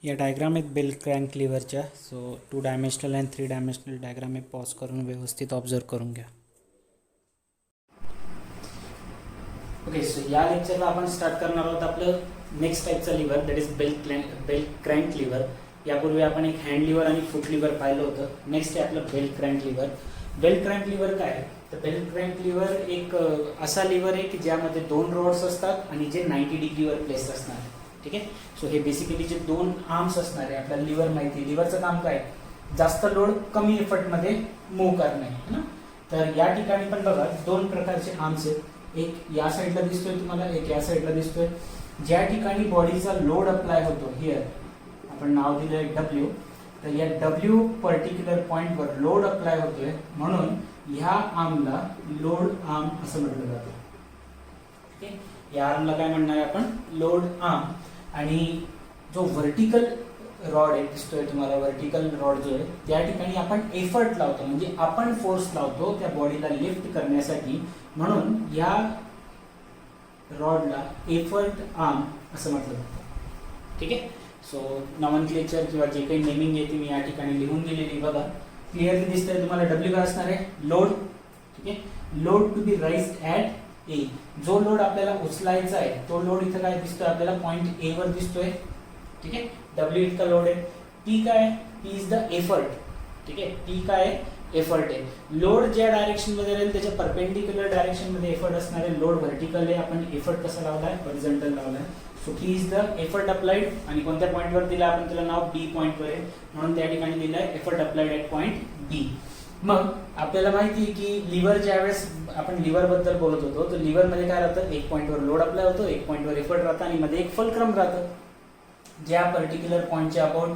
या डायग्राम आहेत bell crank लिव्हरच्या. So 2 dimensional and 3 dimensional diagram आहे. पॉज करून व्यवस्थित ऑब्झर्व करून घ्या. ओके, सो या लेक्चरला आपण स्टार्ट करणार आहोत आपलं नेक्स्ट टाईपचा lever, that is bell crank lever. यापूर्वी आपण एक हँड लिव्हर आणि फूट लिव्हर पाहिलं होतं. नेक्स्ट आहे आपलं bell crank lever. Bell crank lever काय आहे तर बेल क्रँक लिव्हर एक असा लिव्हर आहे की ज्यामध्ये 2 रॉड्स असतात आणि जे 90 डिग्रीवर प्लेस असणार. ठीक आहे. सो हे बेसिकली जे 2 आर्म्स असणार आहे. आपल्याला लिव्हर माहिती, लिव्हरचं काम काय, जास्त लोड कमी एफर्टमध्ये मूव्ह करणे है ना. तर या ठिकाणी पण बघा 2 प्रकारचे आर्म्स आहेत. एक या साईडला दिसतोय तुम्हाला, एक या साईडला दिसतोय. ज्या ठिकाणी बॉडीचा लोड अप्लाय होतो, हिअर आपण नाव दिलंय डब्ल्यू, तर या डब्ल्यू पर्टिक्युलर पॉइंटवर लोड अप्लाय होतोय म्हणून ह्या आर्मला लोड आर्म असं म्हटलं जातं. ठीक आहे. या आर्मला काय म्हणणार आहे आपण, लोड आर्म. आणि जो व्हर्टिकल रॉड आहे दिसतोय तुम्हाला, व्हर्टिकल रॉड जो आहे त्या ठिकाणी आपण एफर्ट लावतो, म्हणजे आपण फोर्स लावतो त्या बॉडीला लिफ्ट करण्यासाठी, म्हणून या रॉडला एफर्ट आर्म असं म्हटलं जातं. ठीक आहे. सो नॉमनक्लेचर किंवा जे काही नेमिंग आहे ती मी या ठिकाणी लिहून दिलेली बघा. क्लिअरली दिसतंय तुम्हाला. डब्ल्यू काय असणार आहे, लोड. ठीक आहे. Load to be raised at A. जो लोड आपल्याला उचलायचा आहे तो लोड इथं काय दिसतोय आपल्याला, पॉइंट ए वर दिसतोय. ठीक आहे. डब्ल्यू इतका लोड आहे. पी काय, पी इज द एफर्ट. ठीक आहे. पी काय, एफर्ट आहे. लोड ज्या डायरेक्शन मध्ये राहील त्याच्या परपेंडिक्युलर डायरेक्शन मध्ये एफर्ट असणार आहे. लोड व्हर्टिकल आहे, आपण एफर्ट कसा लावलाय, हॉरिझॉन्टल लावलाय. So P is the effort applied. आणि कोणत्या पॉइंटवर दिला आपण, त्याला नाव बी पॉइंटवर आहे म्हणून त्या ठिकाणी दिलाय एफर्ट अप्लाइड ॲट पॉइंट बी. मग आपल्याला माहिती आहे की लिव्हर ज्यावेळेस आपण लिव्हर बद्दल बोलत होतो तर लिव्हर मध्ये काय राहतं, एक पॉइंटवर लोड अप्लाय होतो, एक पॉइंटवर एफर्ट राहतं आणि मध्ये एक फलक्रम राहतं. ज्या पर्टिक्युलर पॉइंटच्या अबाउट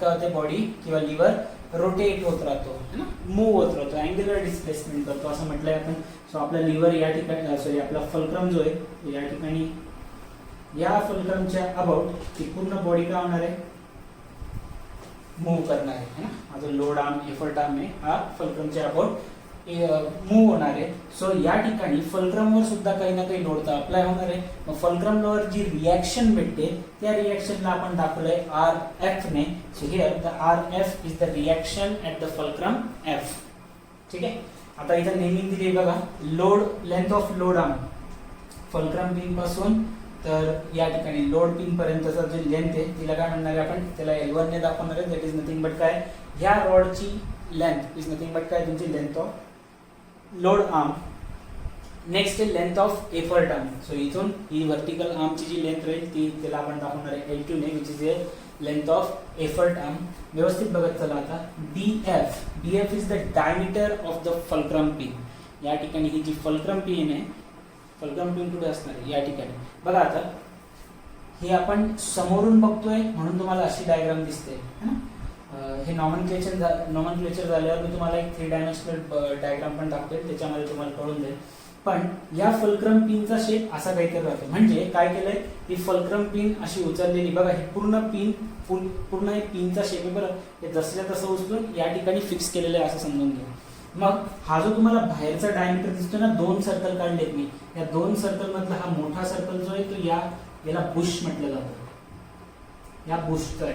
काय होते, बॉडी किंवा लिव्हर रोटेट होत राहतो है ना, मूव्ह होत राहतो, अँग्युलर डिस्प्लेसमेंट करतो असं म्हटलंय आपण. सो आपला लिव्हर या ठिकाणी, सॉरी आपला फलक्रम जो आहे या ठिकाणी, या फलक्रमच्या अबाउट ती पूर्ण बॉडी काय होणार आहे, मूव्ह करणार आहे है ना. हा जो लोड आर्म, एफर्ट आर्म आहे हा फलक्रमच्या अबाउट मूव्ह होणार आहे. सो या ठिकाणी फलक्रमवर सुद्धा काही ना काही लोड अप्लाय होणार आहे. मग फलक्रमवर जी रिॲक्शन भेटते त्या रिॲक्शनला आपण दाखवलंय आर एफ ने. So here the R F is the reaction at the fulcrum F. ठीक आहे. आता इथं नेमिंग दिली बघा, load, length of load arm fulcrum pin पासून तर या ठिकाणी लोड पिन पर्यंतचा जी लेंथ आहे तिला काय म्हणणार आहे आपण, त्याला L1 ने दाखवणार आहे. दॅट इज नथिंग बट काय, ह्या रॉडची लेंथ इज नथिंग बट काय, तुमची length of load arm. Next आहे length of effort arm. So इथून ही व्हर्टिकल आर्मची जी लेंथ राहील ती त्याला आपण दाखवणार आहे L2 ने, which is a length of effort arm. व्यवस्थित बघत चला आता. DF is the diameter of the fulcrum pin. या ठिकाणी ही जी फलक्रम पिन आहे, फलक्रम पिन कुठे असणार आहे, या ठिकाणी बघा. आता हे आपण समोरून बघतोय म्हणून तुम्हाला अशी डायग्राम दिसते है ना. हे नॉमनक्लेचर झाल्यावर मी तुम्हाला एक 3 डायमेन्शनल डायग्राम पण दाखवेल, त्याच्यामध्ये तुम्हाला कळून जाईल. पण या फलक्रम पिनचा शेप असा काहीतरी राहतो. म्हणजे काय केलंय, ही फलक्रम पिन अशी उचललेली बघा, ही पूर्ण पिन पूर्ण एक पिनचा शेप आहे बरं. हे जसल्या तसं उचलून या ठिकाणी फिक्स केलेलं आहे असं समजून घ्या. मग हा जो तुम्हाला बाहेरचा डायमीटर दिसतो ना, 2 सर्कल काढलेत मी, या 2 सर्कल मधला हा मोठा सर्कल जो आहे तो याला बुश म्हटलं जातं. या बुशचं आहे,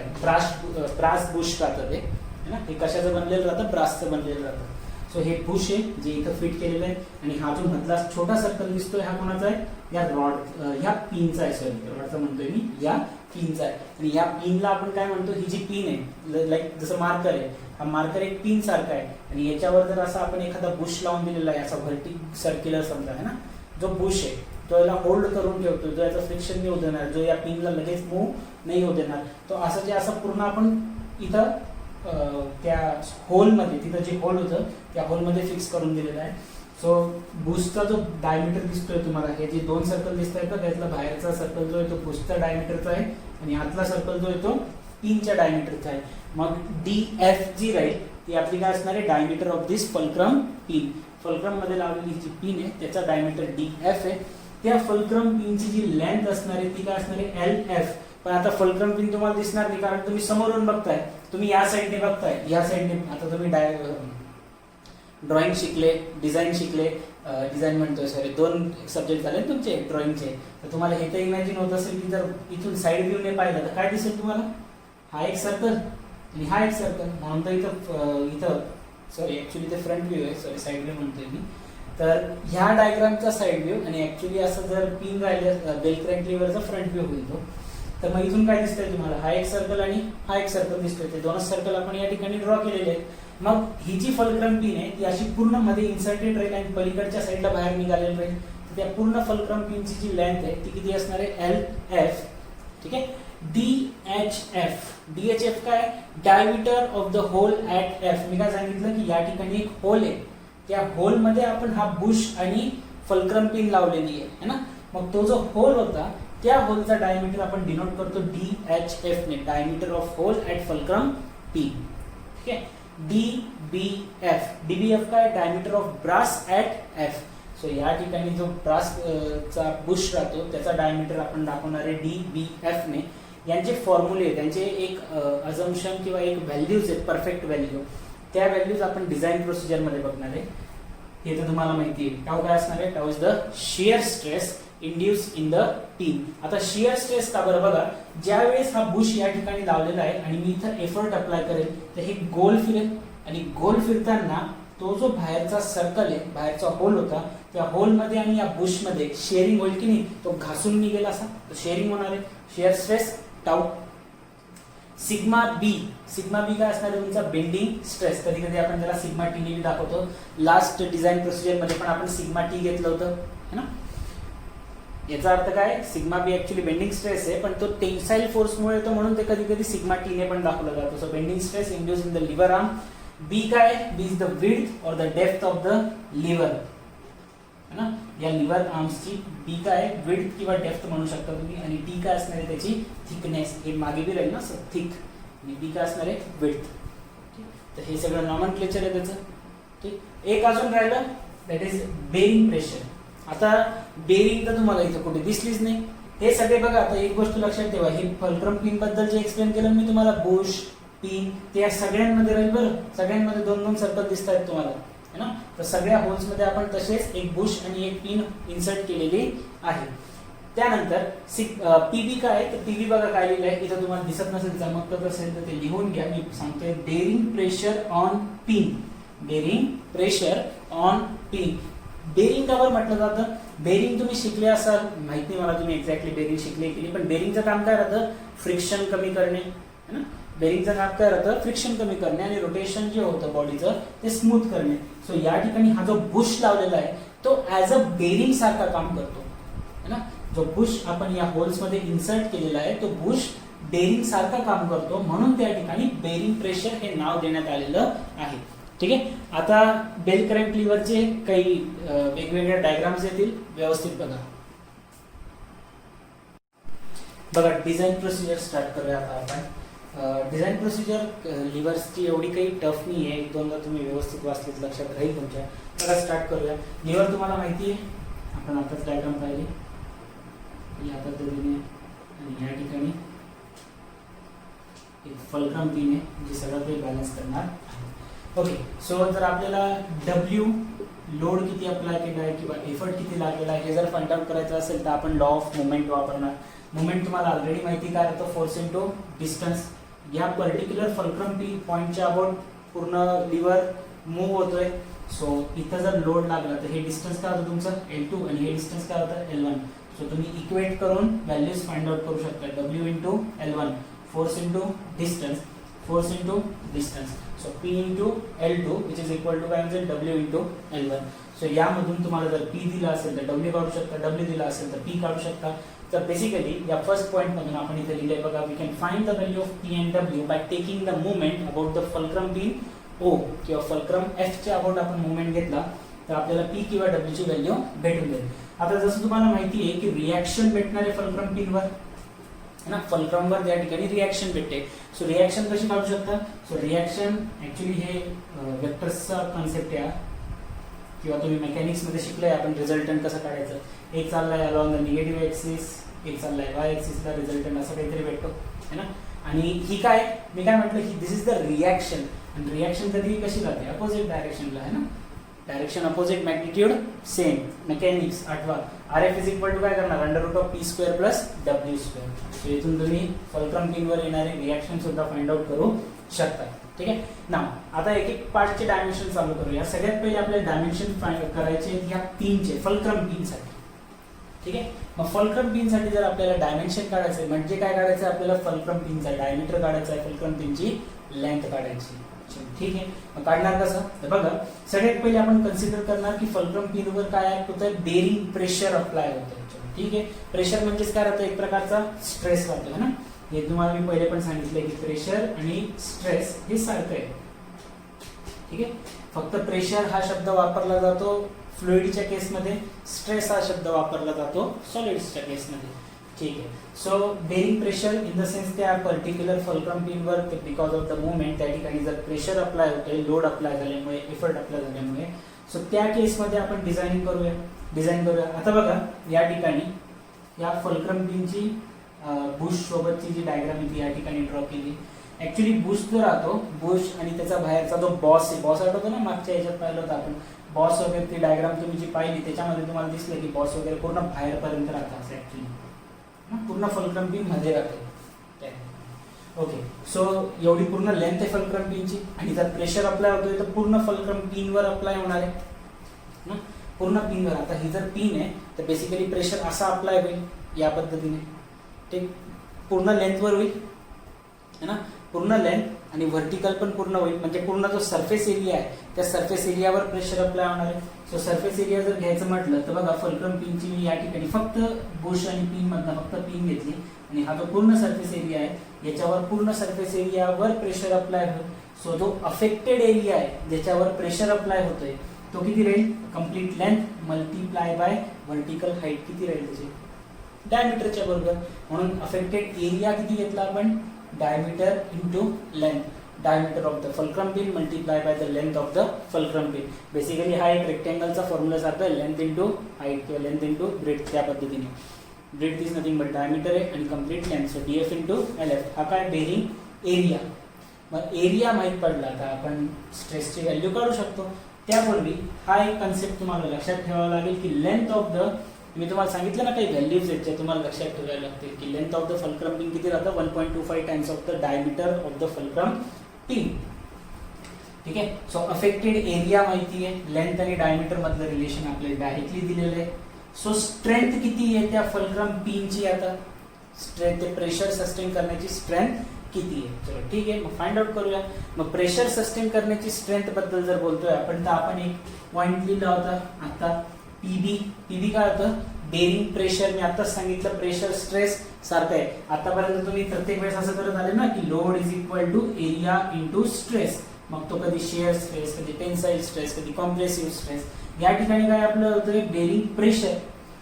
ब्रास बुश राहतं ते है ना. हे कशाचं बनलेलं राहतं, ब्रासचं बनलेलं राहतं. सो हे बुश आहे जे इथं फिट केलेलं आहे. आणि हा जो मधला छोटा सर्कल दिसतोय हा कोणाचा आहे, या रॉड, ह्या पिनचा आहे. सॉरी रॉडचा म्हणतोय मी, या पिनचा आहे. आणि या पिनला आपण काय म्हणतो, ही जी पिन आहे लाईक जसं मार्कर आहे, हा मार्कर एक पिन सारखा आहे. आणि याच्यावर जर असा आपण एखादा बुश लावून दिलेला आहे, असा सर्क्युलर समजा है ना, जो बुश आहे तो याला होल्ड करून ठेवतो, जो याचा फ्रिक्शन नाही होऊ देणार, जो या पिनला लगेच मूव्ह नाही होऊ देणार. तो असं जे असं पूर्ण आपण इथं त्या होलमध्ये, तिथं जे होल होतं त्या होलमध्ये फिक्स करून दिलेलं आहे. सो बुशचा जो डायमीटर दिसतोय तुम्हाला, हे जे 2 सर्कल दिसत आहेत का, त्यातला बाहेरचा सर्कल जो आहे तो बुशचा डायमीटरचा आहे आणि आतला सर्कल जो आहे तो पिनच्या डायमीटरचा आहे. मग DF जी राहील ती आपली काय असणार आहे, diameter of this fulcrum pin. Fulcrum मध्ये लावलेली जी पिन आहे त्याचा डायमीटर DF आहे. त्या फलक्रम पिनची जी लेंथ असणार आहे ती काय असणार आहे, LF. पण आता फलक्रम पिन तुम्हाला दिसणार नाही कारण तुम्ही समोरून बघताय, तुम्ही या साईडने बघताय, या साईडने. आता तुम्ही ड्रॉइंग शिकले, डिझाईन शिकले, डिझाईन म्हणतोय सॉरी 2 सब्जेक्ट झाले तुमचे ड्रॉइंगचे. तर तुम्हाला हे तर इमॅजिन होत असेल की जर इथून साईड व्ह्यूने पाहिलं तर काय दिसेल तुम्हाला, हा एक सर्कल आणि हा एक सर्कल. म्हणून तर इथं सॉरी ॲक्च्युली ते फ्रंट व्ह्यू आहे, सॉरी साईड व्ह्यू म्हणतोय मी. तर ह्या डायग्रामचा साईड व्ह्यू आणि ॲक्च्युली असं जर पिन राहिलं बेल क्रॅन्क लिव्हरचा फ्रंट व्ह्यू होईल तो. तर मग इथून काय दिसतंय तुम्हाला, हा एक सर्कल आणि हा एक सर्कल दिसतोय. ते दोनच सर्कल आपण या ठिकाणी ड्रॉ केलेले आहेत. मग ही जी फलक्रम पिन आहे ती अशी पूर्ण मध्ये इन्सर्टेड राहील आणि पलीकडच्या साईडला बाहेर निघालेली राहील. तर त्या पूर्ण फलक्रम पिनची जी लेंथ आहे ती किती असणार आहे, LF. ठीक आहे. DHF काय, diameter of the hole at F. मी काय सांगितलं की या ठिकाणी एक होल आहे, त्या होल मध्ये आपण हा बुश आणि फलक्रम पिन लावलेली आहे ना. मग तो जो होल होता त्या होलचा डायमीटर आपण डिनोट करतो DHF ने, diameter of hole at fulcrum pin. ठीक आहे. DBF काय, diameter of brass at F. So या ठिकाणी जो ब्रास चा बुश राहतो त्याचा डायमीटर आपण दाखवणार आहे DBF ने. यांचे फॉर्म्युले, त्यांचे एक अझम्पशन किंवा एक व्हॅल्यूज आहेत, परफेक्ट व्हॅल्यू. त्या व्हॅल्यूज आपण डिझाईन प्रोसिजर मध्ये बघणार आहे. हे तर तुम्हाला माहिती आहे. टाऊ काय असणार आहे, tau is the shear stress induce in the pin. आता शिअर स्ट्रेस का बरं बघा, ज्या वेळेस हा बुश या ठिकाणी लावलेला आहे आणि मी इथं एफर्ट अप्लाय करेल तर हे गोल फिरेल आणि गोल फिरताना तो जो बाहेरचा सर्कल आहे, बाहेरचा होल होता, त्या होल मध्ये आणि या बुश मध्ये शेअरिंग होईल की नाही, तो घासून निघेल असा, तो शेअरिंग होणार आहे. Shear stress tau. सिग्मा बी काय असणार आहे तुमचा, बेंडिंग स्ट्रेस. कधी कधी आपण त्याला सिग्मा टी ने दाखवतो. लास्ट डिझाईन प्रोसिजर मध्ये पण आपण सिग्मा टी घेतलं होतं है ना. याचा अर्थ काय, सिग्मा बी ऍक्च्युली बेंडिंग स्ट्रेस आहे पण तो टेन्साइल फोर्समुळे येतो म्हणून ते कधी कधी सिग्मा टी ने पण दाखवलं जातं. So bending stress induce in the lever arm. B काय, बी इज द विड्थ और the depth of the lever है ना. या लिव्हर आर्म्सची बी काय, विड्थ किंवा डेप्थ म्हणू शकता तुम्ही. आणि टी काय असणार आहे, त्याची थिकनेस. हे मागे बी राहील ना सर, थिक. आणि बी काय असणार आहे, विड्थ. तर हे सगळं नॉमनक्लेचर आहे त्याचं. ठीक. एक अजून राहिलं, दॅट इज बेरिंग प्रेशर. आता बेरिंग तर तुम्हाला इथं कुठे दिसलीच नाही. हे सगळे बघा, आता एक गोष्ट लक्षात ठेवा, हे फलक्रम पिन बद्दल जे एक्सप्लेन केलं मी तुम्हाला, बुश पिन, ते या सगळ्यांमध्ये राहील बरं. सगळ्यांमध्ये 2-2 सर्कल दिसत आहेत तुम्हाला है ना. तर सगळ्या होल्स मध्ये आपण तसेच एक बुश आणि एक पिन इन्सर्ट केलेली आहे. त्यानंतर पीबी काय, तर पीबी बघा काय लिहिलं आहे इथं, तुम्हाला दिसत नसेल, चमकत असेल तर ते लिहून घ्या. मी सांगतोय bearing pressure on pin. Bearing pressure on pin. Bearing कावर म्हटलं जातं, बेरिंग तुम्ही शिकले असाल, माहित नाही मला तुम्ही एक्झॅक्टली बेरिंग शिकले की नाही, पण बेरिंगचं काम काय राहतं, फ्रिक्शन कमी करणे है ना. बेरिंगचं काम काय राहतं, फ्रिक्शन कमी करणे आणि रोटेशन जे होतं बॉडीचं ते स्मूथ करणे. सो या ठिकाणी हा जो बुश लावलेला आहे तो ऍज अ बेरिंग सारखा काम करतो है ना. जो बुश आपण या होल्स मध्ये इन्सर्ट केलेला आहे तो बुश बेरिंग सारखा काम करतो, म्हणून त्या ठिकाणी बेरिंग प्रेशर हे नाव देण्यात आलेलं आहे. ठीक आहे. आता बेल क्रॅन्क लिव्हरचे काही वेगवेगळ्या डायग्राम्स येतील, व्यवस्थित बघा. बघा डिझाईन प्रोसिजर स्टार्ट करूया आता आपण. डिझाईन प्रोसिजर लिव्हर्सची एवढी काही टफ नाही आहे, 1-2दा तुम्ही व्यवस्थित वाचलीत लक्षात राहील तुमच्या. बघा स्टार्ट करूया. लिव्हर तुम्हाला माहिती आहे, आपण आताच डायग्राम पाहिली या पद्धतीने. आणि या ठिकाणी एक फलक्रम पिन आहे जी सगळं काही बॅलन्स करणार आहे. ओके. सो जर आपल्याला डब्ल्यू लोड किती अप्लाय केला आहे किंवा एफर्ट किती लागलेला आहे हे जर फाइंड आउट करायचं असेल तर आपण लॉ ऑफ मुवमेंट वापरणार. मुवमेंट तुम्हाला ऑलरेडी माहिती काय होतं, फोर्स इंटू डिस्टन्स. या पर्टिक्युलर फलक्रम पिन पॉइंटच्या अबाउट पूर्ण लिव्हर मूव्ह होतोय. सो इथं जर लोड लागला तर हे डिस्टन्स काय होतं तुमचं L2 आणि हे डिस्टन्स काय होतं L1. सो तुम्ही इक्वेट करून व्हॅल्यूज फाइंड आउट करू शकता. W into L1, force into distance, force into distance. So P into L2 which is equal to काय म्हणजे W इंटू L1. सो यामधून तुम्हाला जर P दिला असेल तर W काढू शकता, W दिला असेल तर P काढू शकता. तर बेसिकली या फर्स्ट पॉइंट मधून आपण इथे लिहिलंय बघा, we can find the value of P and W by taking the moment about the fulcrum pin O किंवा फलक्रम F च्या अबाउट आपण मुवमेंट घेतला तर आपल्याला P किंवा W ची व्हॅल्यू भेटून जाईल. आता जसं तुम्हाला माहिती आहे की रिॲक्शन भेटणार आहे फलक्रम पिनवर है ना, फलक्रमवर त्या ठिकाणी रिॲक्शन भेटते. सो रिॲक्शन कशी काढू शकता, सो रिॲक्शन ऍक्च्युली हे वेक्टर्सचा कॉन्सेप्ट आहे किंवा तुम्ही मेकॅनिक्स मध्ये शिकलोय आपण रिझल्टंट कसं काढायचं. एक चाललाय अलॉंग द निगेटिव्ह ऍक्सिस, एक चाललाय वाय ऍक्सिसला रिझल्टंट असं काहीतरी भेटतो है ना. आणि ही काय, मी काय म्हटलं की दिस इज द रिॲक्शन. आणि रिॲक्शन कधी कशी राहते, अपोजिट डायरेक्शनला है ना. Direction opposite, magnitude same. Mechanics आठवा, R F is equal to काय करणार, under root of P square plus W square. So इथून तुम्ही फलक्रम पिनवर येणारे रिॲक्शन सुद्धा फाइंड आउट करू शकता. ठीक आहे ना. आता एक एक पार्टचे डायमेन्शन चालू करूया. सगळ्यात पहिले आपल्याला डायमेन्शन करायचे आहेत ह्या पिनचे, फलक्रम पिनसाठी. ठीक आहे. मग फलक्रम पिनसाठी जर आपल्याला डायमेन्शन काढायचं आहे, म्हणजे काय काढायचं आहे आपल्याला, फलक्रम पिनचा डायमीटर काढायचा आहे, फलक्रम पिनची लेंथ काढायची. ठीक आहे. मग काढणार कसं, तर बघा सगळ्यात पहिले आपण कन्सिडर करणार की फलक्रम पिनवर काय होतं, बेरिंग प्रेशर अप्लाय होतं. ठीक आहे. प्रेशर म्हणजेच काय राहतं, एक प्रकारचा स्ट्रेस राहतो है ना. हे तुम्हाला मी पहिले पण सांगितलं की प्रेशर आणि स्ट्रेस हे सारखं आहे. ठीक आहे. फक्त प्रेशर हा शब्द वापरला जातो फ्लुइडच्या केसमध्ये, स्ट्रेस हा शब्द वापरला जातो सॉलिड्सच्या केसमध्ये. ठीक आहे. So bearing pressure in the sense त्या पर्टिक्युलर फलक्रम पिनवर बिकॉज ऑफ द मुवमेंट त्या ठिकाणी जर प्रेशर अप्लाय होतोय, लोड अप्लाय झाल्यामुळे, एफर्ट अप्लाय झाल्यामुळे, सो त्या केसमध्ये आपण डिझाइन करूया. आता बघा या ठिकाणी या फलक्रम पिनची बुश सोबतची जी डायग्राम आहे ती या ठिकाणी ड्रॉ केली. ऍक्च्युली बुश जो राहतो, बुश आणि त्याचा बाहेरचा जो बॉस आहे, बॉस आठवतो ना मागच्या याच्यात पाहिलं होतं आपण, बॉस वगैरे ती डायग्राम तुम्ही जी पाहिली त्याच्यामध्ये तुम्हाला दिसलं की बॉस वगैरे पूर्ण बाहेरपर्यंत राहतात असं ऍक्च्युली, पूर्ण फलक्रम पिन मध्ये राहते. ओके. सो एवढी पूर्ण लेंथ आहे फलक्रम पिनची, आणि जर प्रेशर अप्लाय होतोय तर पूर्ण फलक्रम पिनवर अप्लाय होणार आहे ना, पूर्ण पिनवर. आता ही जर पिन आहे तर बेसिकली प्रेशर असा अप्लाय होईल या पद्धतीने, ते पूर्ण लेंथवर होईल है ना, पूर्ण लेंथ, आणि व्हर्टिकल पण पूर्ण होईल, म्हणजे पूर्ण जो सरफेस एरिया आहे त्या सरफेस एरियावर प्रेशर अप्लाय होणार आहे. सो सरफेस एरिया जर घ्यायचं म्हटलं तर बघा फलक्रम पिनची मी या ठिकाणी फक्त बुश आणि पिन मधनं फक्त पिन घेतली, आणि हा जो पूर्ण सरफेस एरिया आहे याच्यावर पूर्ण सरफेस एरियावर प्रेशर अप्लाय होईल. सो जो अफेक्टेड एरिया आहे ज्याच्यावर प्रेशर अप्लाय होतोय तो किती राहील, complete length multiply by vertical height किती राहील त्याची, डायमीटरच्या बरोबर. म्हणून अफेक्टेड एरिया किती घेतला आपण, diameter into length, diameter of the fulcrum pin multiply by the length of the fulcrum pin. Basically हा एक रेक्टेंगलचा फॉर्म्युला सारखा आहे, लेंथ इंटू हाईट किंवा लेंथ इंटू ब्रेथ, त्या पद्धतीने. Breadth is nothing but diameter आहे आणि complete length, so DF into LF. हा काय, बेरिंग एरिया. मग एरिया माहीत पडला तर आपण स्ट्रेसची व्हॅल्यू काढू शकतो. त्यापूर्वी हा एक कन्सेप्ट तुम्हाला लक्षात ठेवावा लागेल की लेंथ ऑफ द, मी तुम्हाला सांगितलं ना काही व्हॅल्यूज आहेत ज्या तुम्हाला लक्षात ठेवायला लागतील, की length of the fulcrum pin किती राहतं, 1.25 times of the diameter of the fulcrum pin. ठीक आहे. सो अफेक्टेड एरिया माहिती आहे, लेंथ आणि डायमीटर मधलं रिलेशन आपल्याला डायरेक्टली दिलेलं आहे. सो स्ट्रेंथ किती आहे त्या फलक्रम पिनची, आता स्ट्रेंथ, ते प्रेशर सस्टेन करण्याची स्ट्रेंथ किती आहे. चलो ठीक आहे, मग फाइंड आउट करूया. मग प्रेशर सस्टेन करण्याची स्ट्रेंथ बद्दल जर बोलतोय आपण तर आपण एक पॉइंट लिहिला होता आता, पीबी काय होतं, बेरिंग प्रेशर. मी आताच सांगितलं प्रेशर स्ट्रेस सारखं आहे. आतापर्यंत तुम्ही प्रत्येक वेळेस असं करत आले ना की load is equal to area into stress, मग तो कधी शेअर स्ट्रेस, कधी टेन्साइल स्ट्रेस, कधी कॉम्प्रेसिव्ह स्ट्रेस. या ठिकाणी काय आपलं होतं, बेरिंग प्रेशर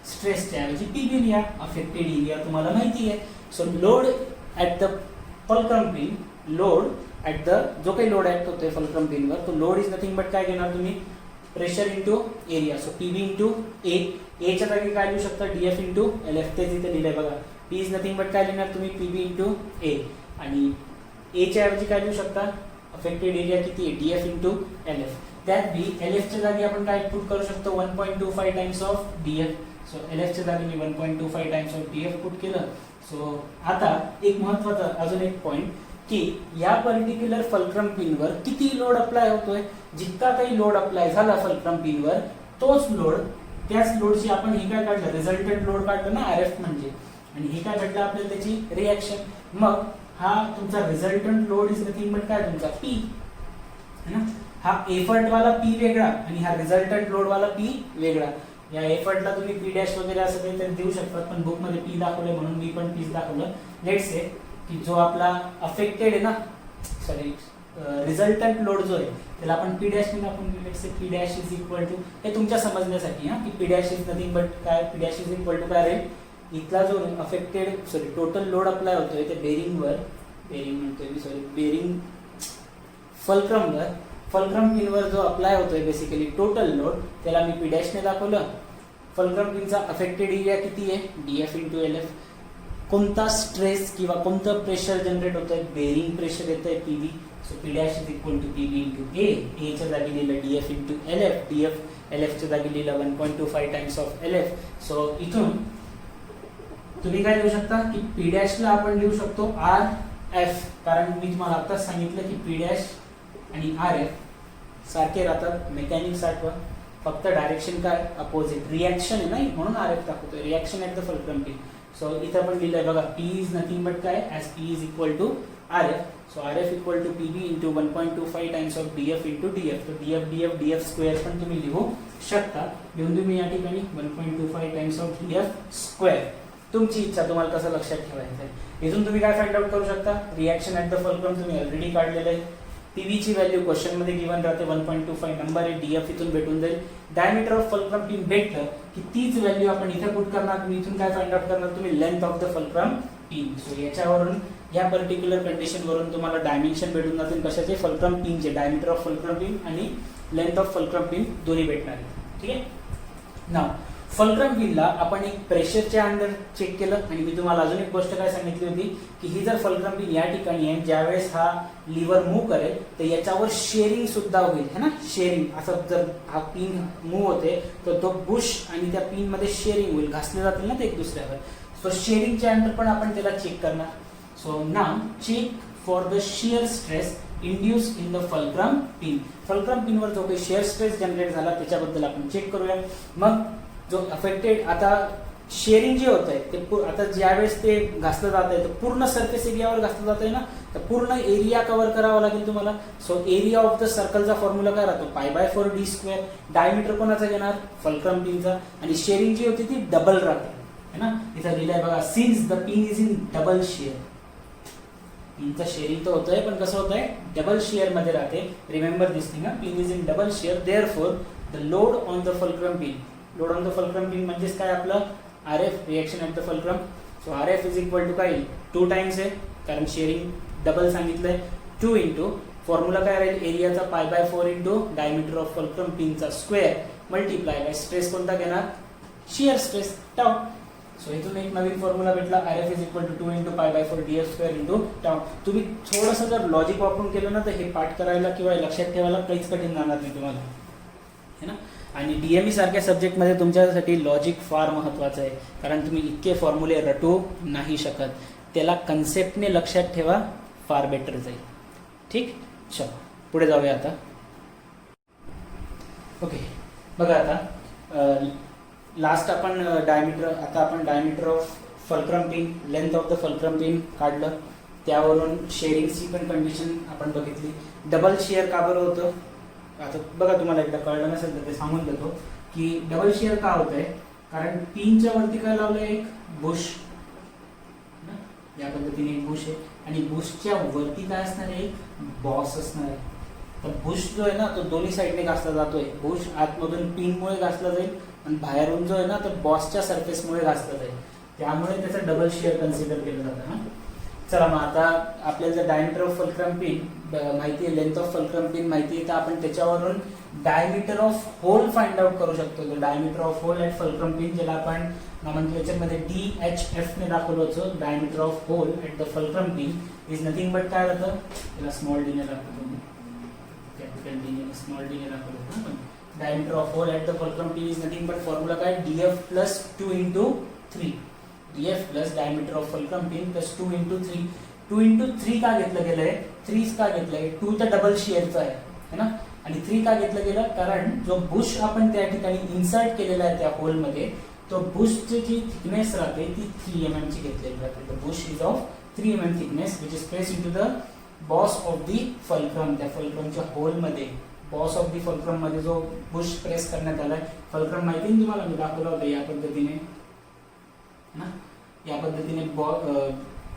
स्ट्रेसच्या ऐवजी पीबी लिहा, अफेक्टेड एरिया तुम्हाला माहिती आहे. So load at the fulcrum pin, load at the, जो काही लोड ऍक्ट होतोय फलक्रम पिनवर, तो लोड इज नथिंग बट काय घेणार तुम्ही, pressure into area. So PB into एच्या जागी काय लिहू शकता, डीएफ इंटू एलएफ, तेच इथे लिहिलंय बघा. पी इज नथिंग बट काय लिहिणार तुम्ही, पीबी इंटू ए, आणि एच्या ऐवजी काय लिहू शकता, अफेक्टेड एरिया किती आहे, डीएफ इंटू एलएफ. त्यात बी एलएफच्या जागी आपण काय पुट करू शकतो, 1.25 टाइम्स ऑफ डीएफ. सो एलएफच्या जागी मी 1.25 टाइम्स ऑफ डीएफ पुट केलं. सो आता एक महत्वाचा अजून एक पॉइंट की या पर्टिक्युलर फलक्रम पिनवर किती लोड अप्लाय होतोय, जितका काही लोड अप्लाय झाला फलक्रम पिनवर तोच लोड, त्याच लोडची आपण हे काय काढलं, रिझल्टंट लोड काढलं ना आरएफ म्हणजे, आणि हे काय भेटलं आपल्याला त्याची रिॲक्शन. मग हा तुमचा resultant load is nothing but काय तुमचा पी है ना. हा एफर्ट वाला पी वेगळा आणि हा रिझल्टंट लोड वाला पी वेगळा. या एफर्टला तुम्ही पी डॅश वगैरे असं काहीतरी देऊ शकतात, पण बुक मध्ये पी दाखवले म्हणून मी पण पीच दाखवलं. लेट्स से की जो आपला अफेक्टेड आहे ना, सॉरी रिझल्टंट लोड जो आहे त्याला आपण पी डॅश म्हणून आपण let's say P dash is equal to, हे तुमच्या समजण्यासाठी हा, की P dash is nothing but काय, P dash is equal to काय राहील, इथला जो affected sorry total load apply होतोय ते बेरिंगवर, बेरिंग म्हणतोय मी सॉरी, बेरिंग फलक्रमवर, फलक्रम पिनवर जो अप्लाय होतोय बेसिकली टोटल लोड, त्याला मी पी डॅशने दाखवलं. फलक्रम पिनचा अफेक्टेड एरिया किती आहे, डीएफ इंटू एलएफ. कोणता स्ट्रेस किंवा कोणतं प्रेशर जनरेट होत आहे, बेरिंग प्रेशर येत आहे PB. So P dash is equal to PB into एच्या जागी लिहिलं डीएफ इंटू एलएफ, डीएफ एलएफच्या जागी लिहिलं 1.25 टाइम्स ऑफ एलएफ. सो इथून तुम्ही काय लिहू शकता की पी डॅशला आपण लिहू शकतो आर एफ, कारण मी तुम्हाला आताच सांगितलं की पी डॅश आणि आर एफ सारखे राहतात. मेकॅनिक्स आठवा, फक्त डायरेक्शन काय अपोजिट, रिॲक्शन आहे नाही म्हणून आर एफ दाखवतोय, reaction at the fulcrum P. So इथं पण लिहिलंय बघा, पी इज नथिंग बट काय as P is equal to R F. So R F equal to P B into 1.25 times of D F into D F. तो D F square पण तुम्ही लिहू शकता. लिहून तुम्ही या ठिकाणी 1.25 times of D F square. तुमची इच्छा, तुम्हाला कसं लक्षात ठेवायचं आहे. इथून तुम्ही काय फाइंड आउट करू शकता, रिॲक्शन ॲट द फुलक्रम तुम्ही ऑलरेडी काढलेलं आहे. पीव्ही ची व्हॅल्यू क्वेश्चन मध्ये गिवन राहते 1.25 नंबर आहे, डीएफ इथून भेटून जाईल. डायमीटर ऑफ फुलक्रम पिन भेटलं की तीच व्हॅल्यू आपण इथे पुट करणार. तुम्ही इथून काय फाइंड आउट करणार, तुम्ही length of the fulcrum pin. So याच्यावरून या पर्टिक्युलर कंडिशन वरून तुम्हाला डायमेन्शन भेटून जातील कशाचे, फुलक्रम पिनचे. डायमीटर ऑफ फुलक्रम पिन आणि लेंथ ऑफ फुलक्रम पिन दोन्ही भेटणार आहेत. ठीक आहे. नाव फुलक्रम पिनला आपण एक प्रेशरच्या अंडर चेक केलं आणि मी तुम्हाला अजून एक गोष्ट काय सांगितली होती की ही जर फुलक्रम पिन या ठिकाणी आहे, ज्यावेळेस हा लिव्हर मूव्ह करेल तर याच्यावर शेअरिंग सुद्धा होईल है ना. शेअरिंग असं जर हा पिन मूव्ह होते तर तो बुश आणि त्या पिन मध्ये शेअरिंग होईल, घासले जातील ना ते एक दुसऱ्यावर. सो शेअरिंगच्या अंडर पण आपण त्याला चेक करणार. So now check for the shear stress induce in the fulcrum pin. Fulcrum पिनवर जो काही शियर स्ट्रेस जनरेट झाला त्याच्याबद्दल आपण चेक करूया. मग जो अफेक्टेड, आता शेअरिंग जे होत आहे ते आता ज्यावेळेस ते घासलं जात आहे तर पूर्ण सरफेस एरियावर घासलं जात आहे ना, तर पूर्ण एरिया कव्हर करावा लागेल तुम्हाला. सो एरिया ऑफ द सर्कलचा फॉर्म्युला काय राहतो, π/4 d स्क्वेअर. डायमीटर कोणाचा घेणार, फुलक्रम पिनचा. आणि शेअरिंग जी होती ती डबल राहते है ना. इथं लिहिलंय बघा, since the pin is in double shear. पिनचा शेअरिंग तर होतंय पण कसं होतंय, डबल शेअर मध्ये राहते. Remember this thing, pin is in double shear, therefore the load on the fulcrum pin. Load on the fulcrum pin म्हणजेच काय आपलं R F, reaction at the fulcrum. So R F is equal to काय, 2 times आहे कारण sharing double सांगितलंय. 2 into formula काय राहील, एरियाचा π/4 इंटू डायमीटर ऑफ फुलक्रम पिनचा स्क्वेअर मल्टिप्लाय बाय स्ट्रेस कोणता घेणार, शियर स्ट्रेस टाउ. सो इथून एक नवीन फॉर्म्युला भेटला, R F is equal to 2 into π/4 df square into tau. तुम्ही थोडंसं जर लॉजिक वापरून केलं ना तर हे पाठ करायला किंवा लक्षात ठेवायला काहीच कठीण जाणार नाही तुम्हाला है ना. आणि डीएमई सारख्या सब्जेक्टमध्ये तुमच्यासाठी लॉजिक फार महत्त्वाचं आहे, कारण तुम्ही इतके फॉर्म्युले रटू नाही शकत. त्याला कन्सेप्टने लक्षात ठेवा, फार बेटर जाईल. ठीक, चलो पुढे जाऊया आता. ओके, बघा आता लास्ट आपण diameter of fulcrum pin, length of the fulcrum pin काढलं. त्यावरून शेअरिंगची पण कंडिशन आपण बघितली. डबल शेअर का बरं होतं, आता बघा तुम्हाला एकदा कळलं नसेल तर ते सांगून देतो की डबल शेअर का होत आहे. कारण पिनच्या वरती काय लावलंय, एक बुश, या पद्धतीने एक बुश आहे आणि बुशच्या वरती काय असणार आहे, एक बॉस असणार आहे. तर बुश जो आहे ना तो दोन्ही साईडने घासला जातोय. बुश आतमधून पिनमुळे घासला जाईल आणि बाहेरून जो आहे ना तो बॉसच्या सरफेसमुळे घासला जाईल. त्यामुळे त्याचं डबल शेअर कन्सिडर केलं जातं ना. चला मग आता आपल्याला जर डायमीटर ऑफ फुलक्रम पिन माहिती आहे, लेंथ ऑफ फुलक्रम पिन माहिती आहे, तर आपण त्याच्यावरून diameter of hole find out करू शकतो. Diameter of hole at fulcrum pin, ज्याला आपण नॉमेनक्लेचरमध्ये DHF ने दाखवलं होतं. Diameter of hole at the fulcrum pin is nothing but काय होतं, त्याला स्मॉल डी ने दाखवतो, कॅपिटल डी ने, स्मॉल डी ने दाखवलं होतं. Diameter of hole at the fulcrum pin is nothing but formula काय, DF plus 2 into 3. DF plus diameter of fulcrum pin plus 2 into 3. 2 into 3 का घेतलं गेलंय, 3 का घेतलंय, 2 तर डबल शेअरचा आहे ना. आणि 3 का घेतलं गेलं, कारण जो बुश आपण त्या ठिकाणी इन्सर्ट केलेला आहे त्या होलमध्ये, तो बुशची जी थिकनेस राहते ती 3 mm ची घेतलेली राहते. The Bush is of 3 mm thickness which is place into the boss of the fulcrum. त्या फुलक्रमच्या होलमध्ये, बॉस ऑफ द फुलक्रम मध्ये जो बुश प्रेस करण्यात आलाय. फुलक्रम माहिती आहे तुम्हाला, मी दाखवलं होतं या पद्धतीने ना. या पद्धतीने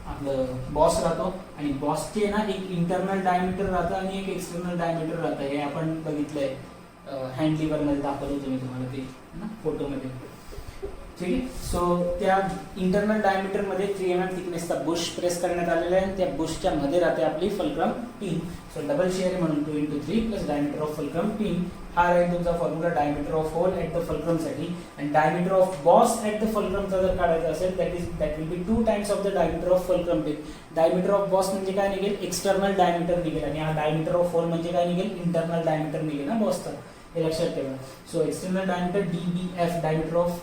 आपलं बॉस राहतो आणि बॉसचे ना एक इंटरनल डायमीटर राहतं आणि एक एक्सटर्नल डायमीटर राहतं. हे आपण बघितलंय हँड लिव्हर मध्ये दाखवलं होतं मी तुम्हाला ते ना फोटोमध्ये. ठीक आहे. सो त्या इंटरनल डायमीटर मध्ये 3 mm थिकनेसचा बुश प्रेस करण्यात आलेला आहे आणि त्या बुशच्या मध्ये राहते आपली fulcrum pin. So double shear आहे म्हणून 2 into 3 plus diameter of fulcrum pin. हा राहील तुमचा formula diameter of hole at the fulcrum साठी. आणि diameter of boss at the फुलक्रमचा जर काढायचा असेल that will be 2 times of the diameter of fulcrum pin. Diameter of boss म्हणजे काय निघेल, एक्सटर्नल डायमीटर निघेल, आणि हा डायमीटर ऑफ होल म्हणजे काय निघेल, इंटरनल डायमीटर निघेल ना बॉसचा. हे लक्षात ठेवा. So external diameter DBF diameter of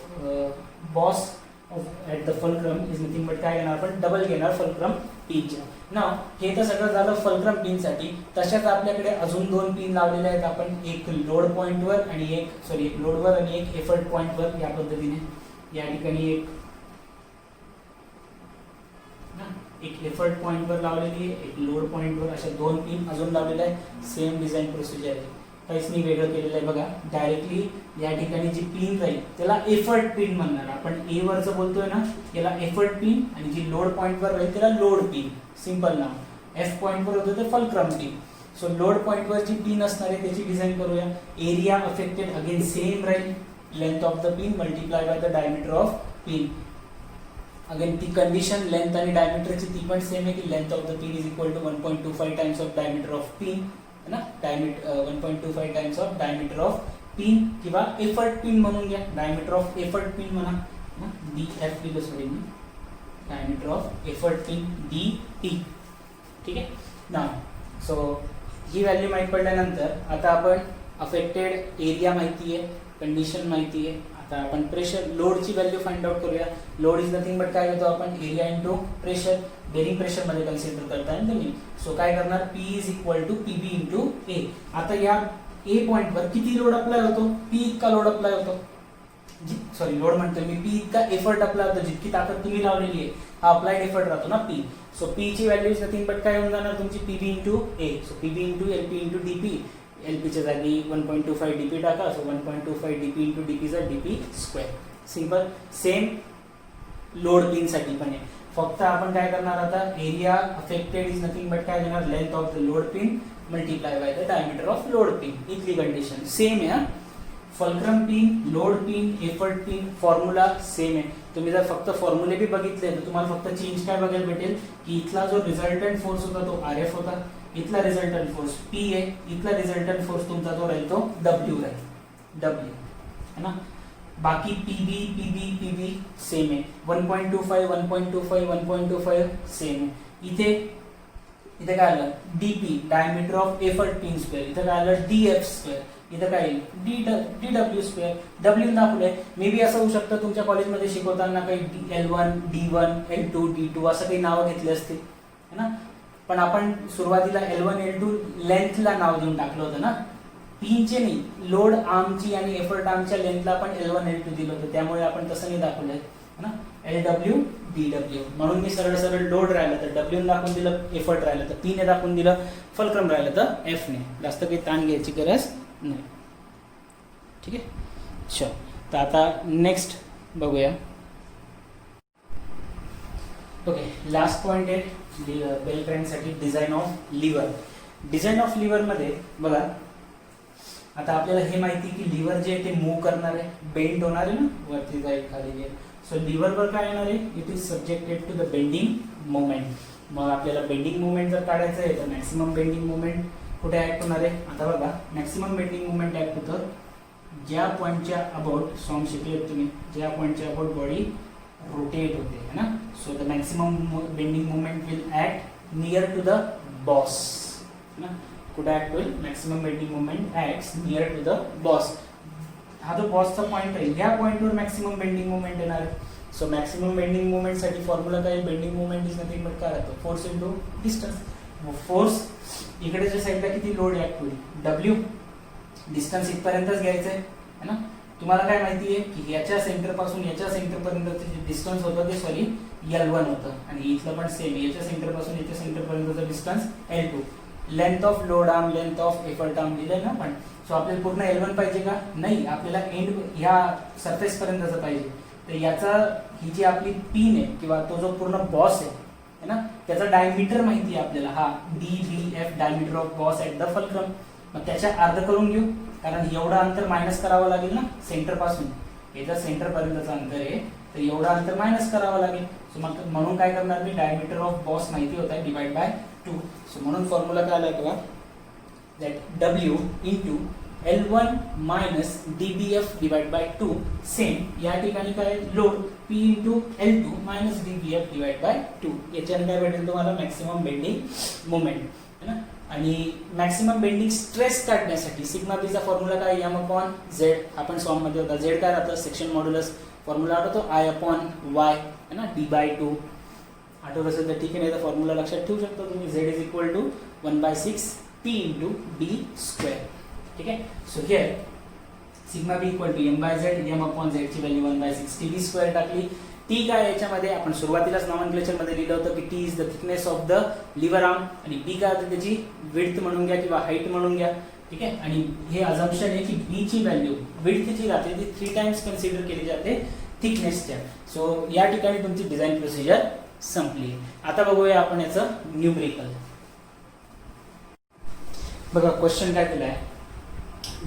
boss at the fulcrum is nothing but काय घेणार आपण, डबल घेणार फुलक्रम पिनच्या. नाव हे तर सगळं झालं फुलक्रम पिन साठी. तशाच आपल्याकडे अजून 2 पिन लावलेले आहेत आपण, एक लोड पॉइंटवर आणि एक लोडवर आणि एक एफर्ट पॉइंटवर. या पद्धतीने या ठिकाणी एक एफर्ट पॉइंटवर लावलेली आहे, एक लोड पॉइंटवर, अशा 2 पिन अजून लावलेल्या आहे. सेम डिझाइन प्रोसिजर आहे, काहीच नाही वेगळं केलेलं आहे. बघा डायरेक्टली या ठिकाणी जी पिन राहील त्याला एफर्ट पिन म्हणणार आपण. ए वरचं बोलतोय ना, याला एफर्ट पिन, आणि जी लोड पॉइंटवर राहील त्याला लोड पिन. सिंपल नाव. एफ पॉइंटवर होतं ते फुलक्रम पिन. सो लोड पॉइंटवर जी पिन असणार आहे त्याची डिझाइन करूया. एरिया अफेक्टेड अगेन सेम राहील, length of the pin multiply by the diameter of pin. Again ती कंडिशन लेंथ आणि डायमीटरची ती पण सेम आहे की length of the pin is equal to 1.25 times of diameter of pin. 1.25 times of diameter of pin किंवा effort pin म्हणून घ्या. डायमीटर ऑफ एफर्ट पिन म्हणा, DF दिलं sorry me, diameter of effort pin DP. ठीक आहे ना. So ही value माहिती पडल्यानंतर आता आपण अफेक्टेड एरिया माहिती आहे, कंडिशन माहिती आहे. आता आपण प्रेशर लोडची व्हॅल्यू फाइंड आउट करूया. लोड इज नथिंग बट काय घेतो आपण, area into pressure. Bearing pressure मध्ये कन्सिडर करता येईल तुम्ही. सो काय करणार, P is equal to PB into A. आता या A पॉइंटवर किती लोड अप्लाय होतो, P इतका लोड अप्लाय होतो. सॉरी लोड म्हणतोय मी, P इतका एफर्ट अप्लाय होतो. जितकी ताकद तुम्ही लावलेली आहे हा अप्लाइड एफर्ट राहतो ना P. सो P ची व्हॅल्यू इज नथिंग बट काय होऊन जाणार तुमची, PB into A. So PB into LP into DP. LP च्या जागी 1.25 DP टाका. सो 1.25 DP इंटू DP चा DP square. Simple. Same load pin साठी पण आहे. फक्त आपण काय करणार आता, area affected is nothing but काय देणार, length of the load pin multiply by the diameter of load pin. इथली कंडिशन सेम आहे. Fulcrum pin, load pin, effort pin formula same आहे. तुम्ही जर फक्त फॉर्म्युले भी बघितले तर तुम्हाला फक्त चेंज काय बघायला भेटेल की इथला जो रिझल्टंट फोर्स होता तो RF होता, इथला रिझल्टंट फोर्स P आहे, इथला रिझल्टंट फोर्स तुमचा जो राहील तो W राहील, W है ना. बाकी PB सेम आहे. 1.25 सेम आहे. इथे काय आलं, DP diameter of effort pin square. इथे काय आलं, DF स्क्वेअर. इथं काय येईल, DW स्क्वेअर. W दाखवलंय. मे बी असं होऊ शकतं तुमच्या कॉलेजमध्ये शिकवताना काही L1 D1 L2 D2 असं काही नावं घेतली असतील है ना. पण आपण सुरुवातीला L1 L2 लेंथला नाव देऊन टाकलं होतं ना, पिनचे नाही. लोड आर्मची आणि एफर्ट आर्मच्या लेंथला आपण L1 L2 दिलं होतं, त्यामुळे आपण तसं नाही दाखवलंय है ना. LW DW म्हणून मी सरळ सरळ लोड राहिलं तर W दाखवून दिलं, एफर्ट राहिलं तर P ने दाखवून दिलं, फुलक्रम राहिलं तर F ने. जास्त काही ताण घ्यायची गरज नाही. ठीक आहे. चल तर आता नेक्स्ट बघूया. ओके, लास्ट पॉइंट आहे बेल क्रॅंकसाठी design of lever. Design of lever मध्ये बघा आता आपल्याला हे माहिती की लिव्हर जे आहे ते मूव्ह करणार आहे, बेंड होणार आहे ना, वरती जाईल खाली जाईल. सो लिव्हरवर काय येणार आहे, it is subjected to the bending moment. मग आपल्याला बेंडिंग मुवमेंट जर काढायचं आहे तर मॅक्सिमम बेंडिंग मुवमेंट कुठे ऍक्ट होणार आहे. आता बघा मॅक्सिमम बेंडिंग मुवमेंट ऍक्ट होतं ज्या पॉइंटच्या अबाउट, सॉंग शिकलेत तुम्ही, ज्या पॉइंटच्या अबाउट बॉडी रोटेट होते है ना. So the maximum bending moment will act near to the boss है ना. कुठे ऍक्ट होईल, maximum bending moment acts near to the boss. हा जो बॉसचा पॉइंट आहे ह्या पॉइंटवर मॅक्सिमम बेंडिंग मुवमेंट येणार आहे. सो मॅक्सिमम बेंडिंग मुवमेंट साठी फॉर्म्युला काय, bending movement is nothing but काय राहतो, फोर्स इंटू डिस्टन्स. फोर्स इकडेच्या साईडला किती लोड ऍक्ट होईल, W. डिस्टन्स इथपर्यंतच घ्यायचं आहे है ना. तुम्हाला काय माहिती आहे की याच्या सेंटर पासून याच्या सेंटर पर्यंतचं जे डिस्टन्स होतं ते सॉरी L1 होतं, आणि इथलं पण सेम, याच्या सेंटर पासून याच्या सेंटर पर्यंतचं distance L2. Length of load arm, length of effort arm दिलंय ना पण. सो आपल्याला पूर्ण L1 पाहिजे का, नाही, आपल्याला एंड ह्या सरफेस पर्यंतचं पाहिजे. तर याचा ही जी आपली पिन आहे किंवा तो जो पूर्ण बॉस आहे ना, त्याचा डायमीटर माहिती आहे आपल्याला, हा DBF diameter of boss at the fulcrum. मग त्याच्या अर्ध करून घेऊ, कारण एवढं अंतर मायनस करावं लागेल ना सेंटर पासून. याचा सेंटर पर्यंतचं अंतर आहे, तर एवढं अंतर मायनस करावं लागेल. सो मग म्हणून काय करणार मी, डायमीटर ऑफ बॉस माहिती होता डिवाइड बाय 2. सो म्हणून फॉर्म्युला काय आला बघा, that W into L1 minus DBF divide by 2. Same या ठिकाणी काय load P into L2 minus DBF divide by 2. याच्याने काय भेटेल तुम्हाला, मॅक्सिमम बेंडिंग मोमेंट है ना. आणि मॅक्सिमम बेंडिंग स्ट्रेस काढण्यासाठी सिग्मा बीचा फॉर्म्युला काय, M अपॉन Z. आपण सॉल्व मध्ये होता, Z काय राहतं, सेक्शन मॉड्युलस. फॉर्म्युला आठवतो I अपॉन Y है ना, D बाय 2. आठवत असेल तर ठीक आहे, नाही तर फॉर्म्युला लक्षात ठेवू शकता तुम्ही. Z is equal to 1/6 T into D square. ठीक आहे. So here sigma B equal to M by Z, M upon Z ची व्हॅल्यू 1/6 TD स्क्वेअर टाकली. टी काय याच्यामध्ये आपण सुरुवातीलाच नॉमेनक्लेचर मध्ये लिहिलं होतं की T is the thickness of the lever arm, आणि बी काय होतं त्याची विड्थ म्हणून घ्या किंवा हाईट म्हणून घ्या. ठीक आहे. आणि हे अझम्पशन आहे की बी ची व्हॅल्यू विड्थ जी राहते ती 3 टाइम्स कन्सिडर केली जाते थिकनेसच्या. सो या ठिकाणी तुमची डिझाइन प्रोसिजर संपली. आता बघूया आपण याचं न्यूमरिकल. बघा क्वेश्चन काय दिलाय,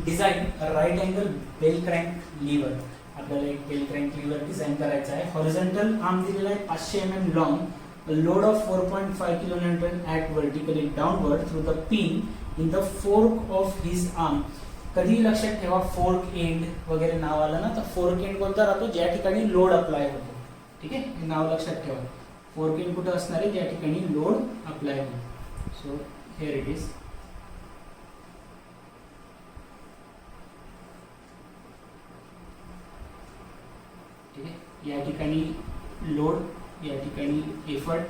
design right angle bell crank lever. आपल्याला एक बेल क्रँक लिव्हर डिझाइन करायचा आहे. हॉरिझॉन्टल आर्म दिलेला आहे 500 mm long, load of 4.5 kN at vertically downward through the pin in the fork of his arm. कधी लक्षात ठेवा, फोर्क एंड वगैरे नाव आलं ना, तर फोर्क एंड कोणता राहतो, ज्या ठिकाणी लोड अप्लाय होतो. ठीक आहे, हे नाव लक्षात ठेवा. फोर्क एंड कुठं असणार आहे, ज्या ठिकाणी लोड अप्लाय होतो. So here it is. ठीक आहे, या ठिकाणी लोड, या ठिकाणी एफर्ट.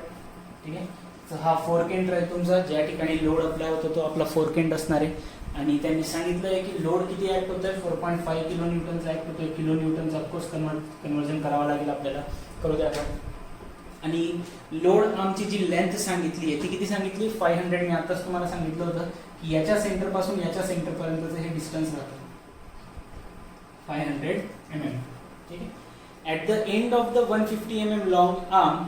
ठीक आहे. तर हा फोर्क एंड आहे तुमचा, ज्या ठिकाणी लोड अप्लाय होतो तो आपला फोर्क एंड असणार आहे. आणि त्यांनी सांगितलं आहे की लोड किती ऍक्ट होत आहे, 4.5 किलो न्यूटनचा ऍक्ट होतोय. किलो न्यूटनचा ऑफकोर्स कन्वर्जन करावं लागेल आपल्याला, करू द्या आपण. आणि लोड आर्मची जी लेंथ सांगितली आहे ती किती सांगितली, 500. मी आताच तुम्हाला सांगितलं होतं की याच्या सेंटर पासून याच्या सेंटर पर्यंतचं हे डिस्टन्स राहतं 500 mm. ठीक आहे. At the end of the 150 mm long arm,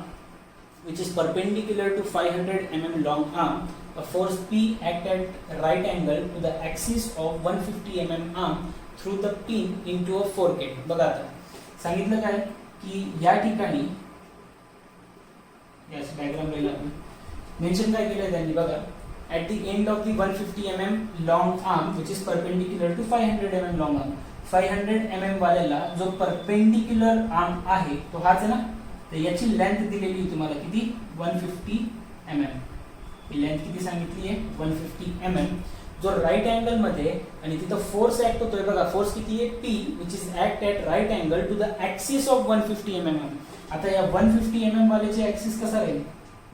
which is perpendicular to 500 mm long arm, a force P act at right angle to the axis of 150 mm arm through the pin into a fork. बघा आता सांगितलं काय की या ठिकाणी याच diagram लिहिला आपण, मेन्शन काय केलं त्यांनी बघा, at the end of the 150 mm long arm which is perpendicular to 500 mm long arm. 500 mm वाल्याला जो परपेंडिक्युलर आर्म आहे तो हाच आहे ना, तर याची लेंथ दिलेली तुम्हाला किती, 150 mm. ही लेंथ किती सांगितली आहे, 150 mm. जो राईट अँगल मध्ये आणि तिथं फोर्स ऍक्ट होतोय बघा, फोर्स किती आहे, P, which is act at right angle to the axis of 150 mm. आता या 150 mm वाल्याचे ऍक्सिस कसा राहील,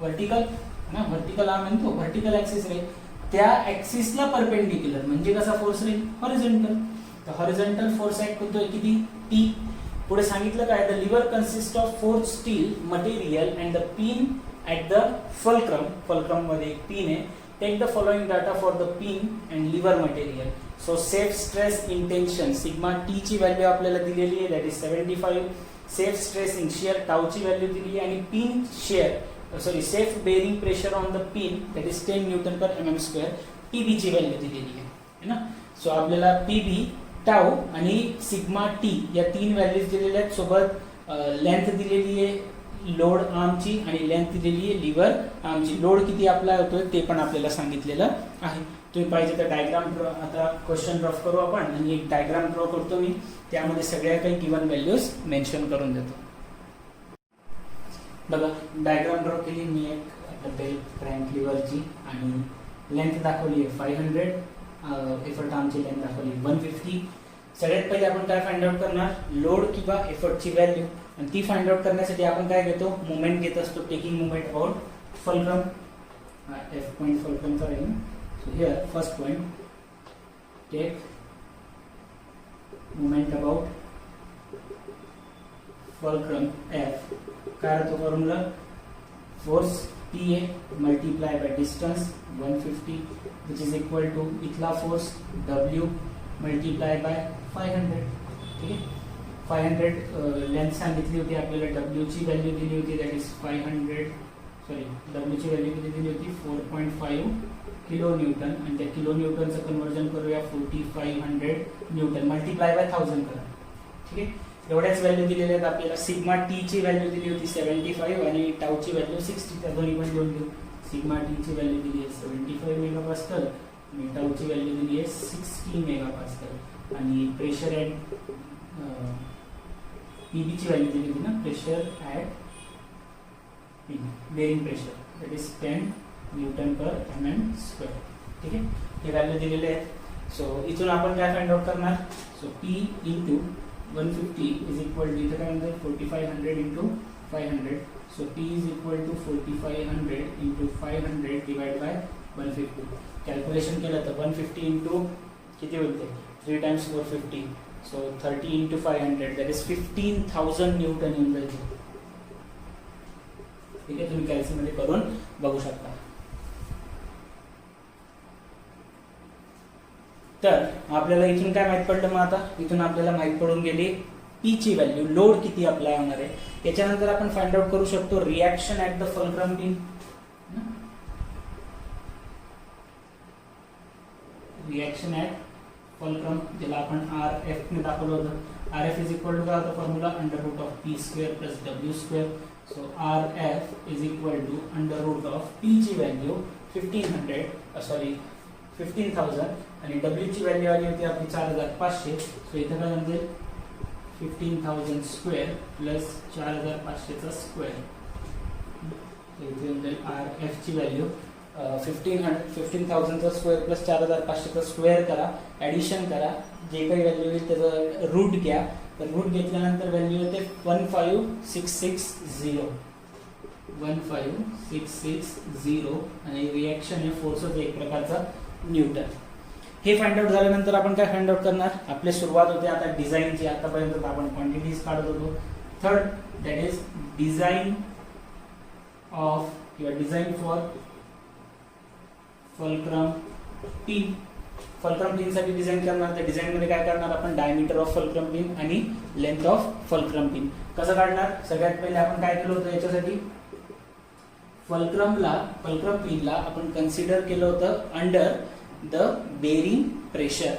व्हर्टिकल ना, व्हर्टिकल आर्म आहे तो, व्हर्टिकल ऍक्सिस राहील. त्या ऍक्सिसला परपेंडिक्युलर म्हणजे कसा फोर्स राहील, हॉरिझॉन्टल. तर हॉरिझॉन्टल फोर्स ऍक्ट होतोय किती, P. पुढे सांगितलं काय, the lever consist of 4 steel material and the pin at the fulcrum. Fulcrum मध्ये एक पिन आहे. Take the following data for the pin and lever material. So safe stress in tension, sigma T ची value आपल्याला दिलेली आहे, that is 75. Safe stress in shear, tau ची value दिली आहे. आणि pin shear safe bearing pressure on the pin, that is 10 newton per mm square. PB ची value दिलेली आहे ना. सो आपल्याला पीबी, टाऊ आणि सिग्मा टी या 3 व्हॅल्यूज दिलेल्या आहेत. सोबत लेंथ दिलेली आहे लोड आर्मची आणि लेंथ दिलेली आहे लिव्हर आर्मची. लोड किती अप्लाय होतोय ते पण आपल्याला सांगितलेलं आहे. तुम्ही पाहिजे तर डायग्राम ड्रॉ, आता क्वेश्चन ड्रॉ करू आपण आणि एक डायग्राम ड्रॉ करतो मी, त्यामध्ये सगळ्या काही गिवन व्हॅल्यूज मेन्शन करून देतो. बघा डायग्राम ड्रॉ केली मी एक बेल क्रँक लिव्हरची आणि लेंथ दाखवली आहे 500. एफर्ट आर्मची लेंथ दाखवली 150. सगळ्यात पहिले आपण काय फाइंड आउट करणार, लोड किंवा एफर्टची व्हॅल्यू. आणि ती फाइंड आउट करण्यासाठी आपण काय घेतो, मोमेंट घेत असतो, taking moment about fulcrum. F point फल्क्रमचा राहील. So here first point, take moment about fulcrum F. काय राहतो formula, force P multiply by distance 150 which is equal to इथला फोर्स W मल्टीप्लाय बाय 500. ठीक आहे. 500 लेंथ सांगितली होती आपल्याला, W ची व्हॅल्यू दिली होती, दॅट इज 500. सॉरी, W ची व्हॅल्यू किती दिली होती, 4.5 किलो न्यूटन. आणि त्या किलो न्यूटनचं कन्वर्जन करूया 4500 न्यूटन, मल्टीप्लाय बाय 1000 करा. ठीक आहे. एवढ्याच व्हॅल्यू दिलेल्या आहेत आपल्याला. सिग्मा टी ची व्हॅल्यू दिली होती 75 आणि टाऊची व्हॅल्यू 60. त्या दोन्ही पण लिहून घेऊ. सिग्मा टी ची व्हॅल्यू दिली आहे 75 मेगापास्कल आणि टाऊची व्हॅल्यू दिली आहे 60 मेगापास्कल आणि प्रेशर ॲट पीबी ची व्हॅल्यू दिली होती ना, pressure at bearing pressure that is 10 newton per mm square. ठीक आहे, हे व्हॅल्यू दिलेले आहेत. सो इथून आपण काय फाइंड आउट करणार. So P into 150 is equal to, इथं काय म्हणतात 4500 into 500. So P is equal to 4500 into 500 divide by 150. Calculation केलं तर 150 इंटू किती होते 3 times 450. So 30 into 500 that is 15,000 newton येऊन जाईल. ठीक आहे, तुम्ही कॅल्सीमध्ये करून बघू शकता. तर आपल्याला इथून काय माहित पडलं. मग आता इथून आपल्याला माहित पडून गेली पी ची व्हॅल्यू, लोड किती अप्लाय होणार आहे. याच्यानंतर आपण फाइंड आउट करू शकतो reaction at the fulcrum pin. Reaction at fulcrum ज्याला आपण RF ने दाखवलं होतं. RF इज इक्वल टू काय होता formula, under root of P square plus W square. So RF is equal to under root of P ची value 15,000 आणि W ची व्हॅल्यू आली होती आपली 4500. सो इथं काय म्हणजे 15,000 स्क्वेअर प्लस 4500चा स्क्वेअर. इथे म्हणजे RF ची व्हॅल्यू 15,000चा स्क्वेअर प्लस 4500चा स्क्वेअर करा, ॲडिशन करा, जे काही व्हॅल्यू येईल त्याचं रूट घ्या. तर रूट घेतल्यानंतर व्हॅल्यू येते 15660 आणि रिॲक्शन हे फोर्सच एक प्रकारचा न्यूटन. हे फाइंड आउट झाल्यानंतर आपण काय फाइंड आउट करणार. आपली सुरुवात होते आता डिझाईनची. आतापर्यंत आपण क्वांटिटीज काढत होतो. Third that is design of किंवा design for fulcrum pin. Fulcrum pin साठी डिझाईन करणार. त्या डिझाईन मध्ये काय करणार आपण, डायमीटर ऑफ फुलक्रम पिन आणि लेंथ ऑफ फुलक्रम पिन कसं काढणार. सगळ्यात पहिले आपण काय केलं होतं याच्यासाठी, फुलक्रम पिनला आपण कन्सिडर केलं होतं under the bearing pressure.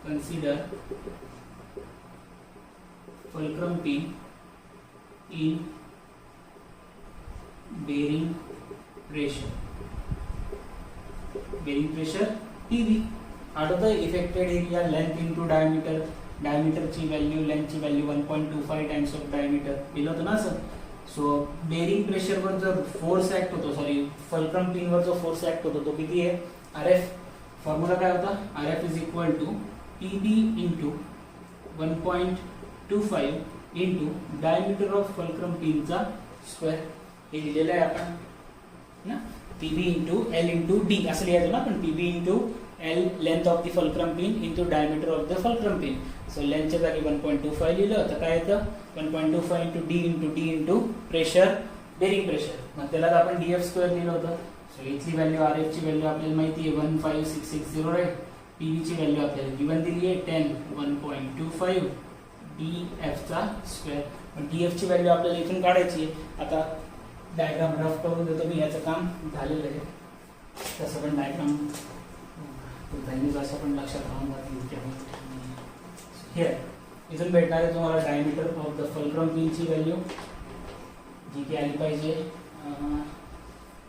Consider fulcrum pin in bearing pressure. Bearing प्रेशर PV. आठवतं affected area length into diameter. डायमीटरची व्हॅल्यू लेंथची व्हॅल्यू 1.25 टाइम्स ऑफ डायमीटर दिलं होतं ना सर. सो बेरिंग प्रेशरवर जो फोर्स ऍक्ट होतो, सॉरी फुलक्रम पिनवर जो फोर्स ऍक्ट होतो तो किती आहे, RF. फॉर्म्युला काय होता, RF is equal to PB into 1.25 into diameter of fulcrum पिनचा स्क्वेअर. हे दिलेलं आहे आपण ना, PB into L into D असं लिहायचं ना आपण. PB into L length of the fulcrum pin into diameter of the fulcrum pin. So लेंथच्या जागी 1.25 लिहिलं तर काय येतं 1.25 into D into pressure, bearing pressure. मग त्याला आपण DF स्क्वेअर लिहिलं होतं. सो इथली व्हॅल्यू RF ची व्हॅल्यू आपल्याला माहिती आहे 15660 राईट. PB ची व्हॅल्यू आपल्याला गिवन दिली आहे 10 1.25 DF चा स्क्वेअर. पण DF ची व्हॅल्यू आपल्याला इथून काढायची आहे. आता डायग्राम रफ करून देतो मी, याचं काम झालेलं आहे. तसं पण डायग्राम व्हॅल्यूज असं पण लक्षात राहून जातील. हे इथून भेटणार आहे तुम्हाला डायमीटर ऑफ द फुलक्रम पिनची व्हॅल्यू जी की आली पाहिजे.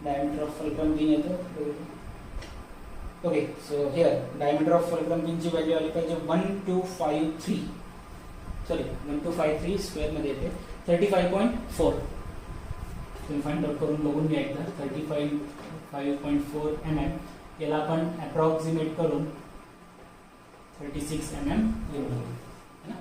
डायमीटर ऑफ फुलक्रम पिन येतो. Okay, so here diameter of fulcrum पिनची व्हॅल्यू आली पाहिजे 1253 स्क्वेअर मध्ये येते 35.4. तुम्ही फाइंड आउट करून बघून घ्या एकदा. 35.4 mm. याला आपण अप्रॉक्सिमेट करून 36 mm लिहू है ना.